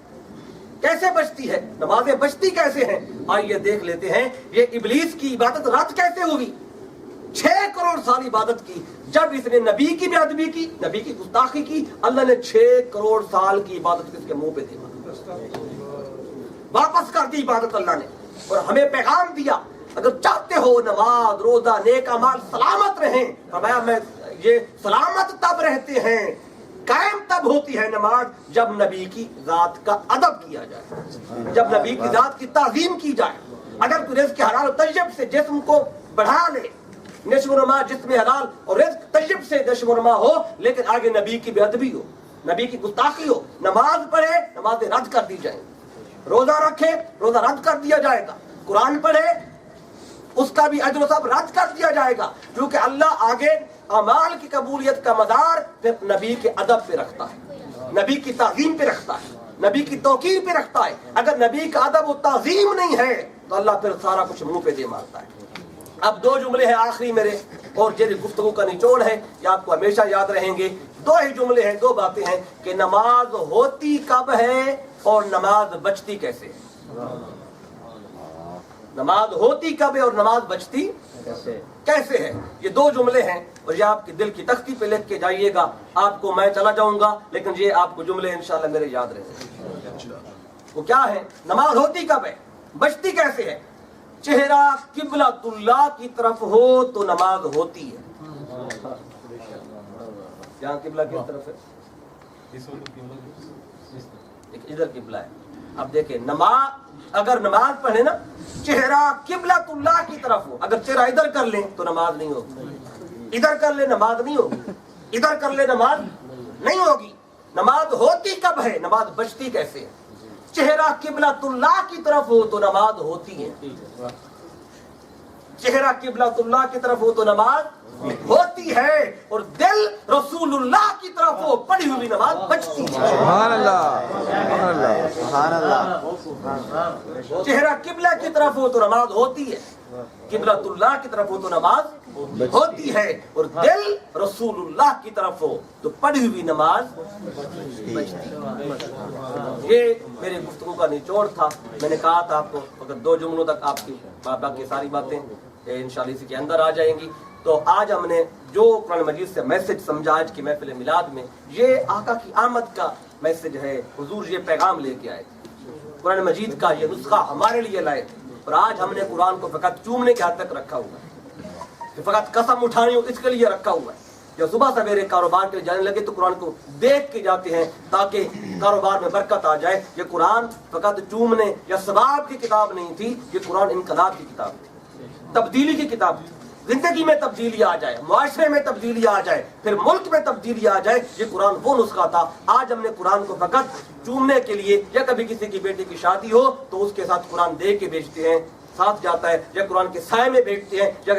کیسے بچتی ہے، نمازیں بچتی کیسے ہیں؟ آئیے دیکھ لیتے ہیں یہ ابلیس کی عبادت رد کیسے ہوئی۔ 6 کروڑ سال عبادت کی، جب اس نے نبی کی بے ادبی کی، نبی کی گستاخی کی، اللہ نے 6 کروڑ سال کی عبادت اس کے منہ پہ دی، واپس کر دی عبادت اللہ نے، اور ہمیں پیغام دیا اگر چاہتے ہو نماز روزہ نیک اعمال سلامت رہیں، فرمایا میں یہ سلامت تب رہتے ہیں، قائم تب ہوتی ہے نماز جب نبی کی ذات کا ادب کیا جائے، جب نبی کی ذات کی تعظیم کی جائے۔ اگر تو رزق حلال و طیب سے جسم کو بڑھا لے، نشو و نما جسم حلال اور رزق طیب سے نشو و نما ہو، لیکن آگے نبی کی بے ادبی ہو، نبی کی گستاخی ہو، نماز پڑھے نمازیں رد کر دی جائیں، روزہ رکھے روزہ رد کر دیا جائے گا، قرآن پڑھے اس کا بھی اجر و ثواب رد کر دیا جائے گا، کیونکہ اللہ آگے اعمال کی قبولیت کا مدار صرف نبی کے ادب پہ رکھتا ہے، نبی کی تعظیم پہ رکھتا ہے، نبی کی توقیر پہ رکھتا ہے۔ اگر نبی کا ادب و تعظیم نہیں ہے تو اللہ پھر سارا کچھ منہ پہ دے مارتا ہے۔ اب 2 جملے ہیں آخری میرے، اور یہ گفتگو کا نچوڑ ہے، یہ آپ کو ہمیشہ یاد رہیں گے۔ 2 ہی جملے ہیں، 2 باتیں ہیں کہ نماز ہوتی کب ہے اور نماز بچتی کیسے ہے۔ نماز ہوتی کب ہے اور نماز بچتی کیسے ہے، یہ 2 جملے ہیں، اور یہ آپ کی دل کی تختی پہ لکھ کے جائیے گا۔ آپ کو میں چلا جاؤں گا لیکن یہ آپ کو جملے انشاءاللہ میرے یاد رہیں گے۔ وہ کیا ہے؟ نماز ہوتی کب ہے، بچتی کیسے ہے؟ چہرہ قبلۃ اللہ کی طرف ہو تو نماز ہوتی ہے۔ جہاں قبلہ کس طرف ہے؟ ادھر قبلہ ہے۔ اب دیکھیں اگر نماز پڑھے نا، چہرہ قبلۃ اللہ کی طرف ہو، اگر چہرہ ادھر کر لیں تو نماز نہیں ہوگی، ادھر کر لیں نماز نہیں ہوگی، ادھر کر لیں نماز نہیں ہوگی۔ نماز ہوتی کب ہے، نماز بچتی کیسے ہے؟ چہرہ قبلۃ اللہ کی طرف ہو تو نماز ہوتی ہے، چہرہ قبلۃ اللہ کی طرف ہو تو نماز ہوتی ہے، اور دل رسول اللہ کی طرف ہو پڑھی ہوئی نماز بچتی ہے۔ سبحان اللہ، سبحان اللہ، سبحان اللہ۔ چہرہ قبلہ کی طرف ہو تو نماز ہوتی ہے، قبلۃ اللہ کی طرف ہو تو نماز ہوتی ہے، اور دل رسول اللہ کی طرف ہو تو پڑھی ہوئی نماز بچتی ہے۔ یہ میرے گفتگو کا نچوڑ تھا۔ میں نے کہا تھا آپ کو اگر 2 جملوں تک آپ کی باقی ساری باتیں انشاءاللہ اسی کے اندر آ جائیں گی۔ تو آج ہم نے جو قرآن مجید سے میسج سمجھا آج کی محفل میلاد میں، یہ آقا کی آمد کا میسج ہے۔ حضور یہ پیغام لے کے آئے تھے، قرآن مجید کا یہ نسخہ ہمارے لیے لائے تھے، اور آج ہم نے قرآن کو فقط چومنے کے حد تک رکھا ہوا ہے، فقط قسم اٹھانی ہو اس کے لیے رکھا ہوا ہے۔ جب صبح سویرے کاروبار کے جانے لگے تو قرآن کو دیکھ کے جاتے ہیں تاکہ کاروبار میں برکت آ جائے۔ یہ قرآن فقط چومنے یا ثواب کی کتاب نہیں تھی، یہ قرآن انقلاب کی کتاب تھی، تبدیلی کی کتاب تھی۔ زندگی میں تبدیلی آ جائے، معاشرے میں تبدیلی آ جائے، پھر ملک میں تبدیلی آ جائے، یہ قرآن وہ نسخہ تھا۔ آج ہم نے قرآن کو فقط چومنے کے لیے، یا کبھی کسی کی بیٹی کی شادی ہو تو اس کے ساتھ قرآن دے کے بیچتے ہیں، ساتھ جاتا ہے، یا قرآن کے سائے میں بیچتے ہیں، یا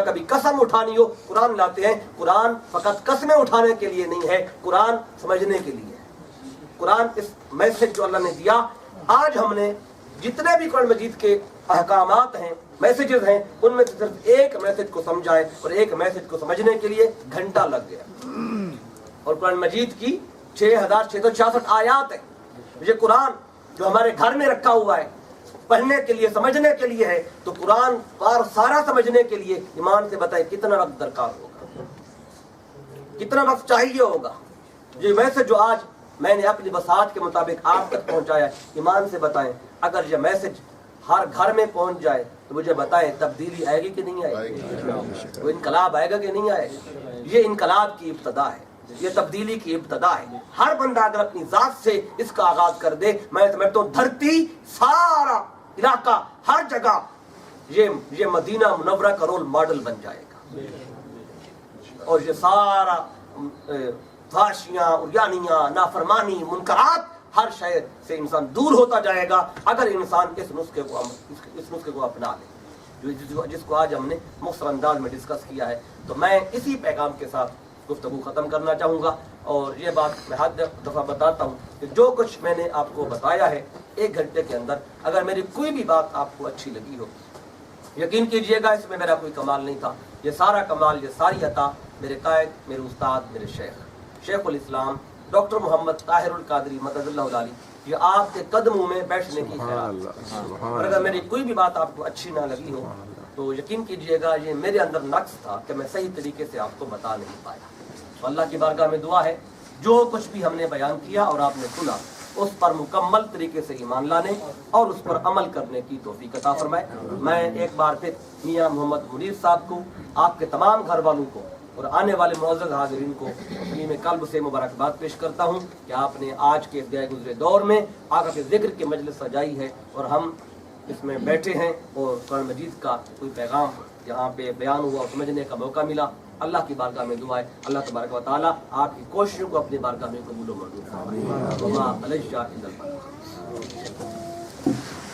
کبھی قسم اٹھانی ہو قرآن لاتے ہیں۔ قرآن فقط قسمیں اٹھانے کے لیے نہیں ہے، قرآن سمجھنے کے لیے ہے۔ قرآن اس میسج جو اللہ نے دیا، آج ہم نے جتنے بھی قرآن مجید کے احکامات ہیں، میسیجز ہیں، ان میں سے صرف ایک میسج کو سمجھائے، اور ایک میسج کو سمجھنے کے لیے گھنٹہ لگ گیا۔ اور قرآن مجید کی 6666 آیات ہیں۔ یہ قرآن جو ہمارے گھر میں رکھا ہوا ہے، پڑھنے کے لیے سمجھنے کے لیے ہے، تو قرآن سارا سمجھنے کے لیے ایمان سے بتائے کتنا وقت درکار ہوگا، کتنا وقت چاہیے ہوگا؟ یہ میسج جو آج میں نے اپنی وسعت کے مطابق آپ تک پہنچایا ہے، ایمان سے بتائیں اگر یہ میسج ہر گھر میں پہنچ جائے تو مجھے بتائیں تبدیلی آئے گی کہ نہیں آئے گی؟ وہ انقلاب آئے گا کہ نہیں آئے گا؟ یہ انقلاب کی ابتدا ہے، یہ تبدیلی کی ابتدا ہے۔ ہر بندہ اگر اپنی ذات سے اس کا آغاز کر دے، میں سمجھتا ہوں دھرتی، سارا علاقہ، ہر جگہ یہ مدینہ منورہ کا رول ماڈل بن جائے گا، اور یہ سارا فحشیاں، عریانیاں، نافرمانی، منکرات، ہر شے سے انسان دور ہوتا جائے گا اگر انسان اس نسخے کو اپنا لے، جس کو آج ہم نے مختصر انداز میں ڈسکس کیا ہے۔ تو میں اسی پیغام کے ساتھ گفتگو ختم کرنا چاہوں گا، اور یہ بات میں ہر دفعہ بتاتا ہوں کہ جو کچھ میں نے آپ کو بتایا ہے 1 گھنٹے کے اندر، اگر میری کوئی بھی بات آپ کو اچھی لگی ہو، یقین کیجئے گا اس میں میرا کوئی کمال نہیں تھا، یہ سارا کمال، یہ ساری عطا میرے قائد، میرے استاد، میرے شیخ الاسلام ڈاکٹر محمد طاہر القادری مدد اللہ علیہ، یہ آپ کے قدموں میں بیٹھنے کی خیرات۔ اور اگر میری کوئی بھی بات آپ کو اچھی نہ لگی ہو تو یقین کیجئے گا یہ میرے اندر نقص تھا کہ میں صحیح طریقے سے آپ کو بتا نہیں پایا۔ تو اللہ کی بارگاہ میں دعا ہے جو کچھ بھی ہم نے بیان کیا اور آپ نے سنا، اس پر مکمل طریقے سے ایمان لانے اور اس پر عمل کرنے کی توفیق عطا فرمائے۔ میں ایک بار پھر میاں محمد منیر صاحب کو، آپ کے تمام گھر والوں کو اور آنے والے معزز حاضرین کو سلیم قلب سے مبارکباد پیش کرتا ہوں کہ آپ نے آج کے گئے گزرے دور میں آقا کے ذکر کی مجلس سجائی ہے، اور ہم اس میں بیٹھے ہیں اور قرآن مجید کا کوئی پیغام یہاں پہ بیان ہوا اور سمجھنے کا موقع ملا۔ اللہ کی بارگاہ میں دعا ہے اللہ تبارک و تعالیٰ آپ کی کوششوں کو اپنی بارگاہ میں قبول و منظور فرمائے۔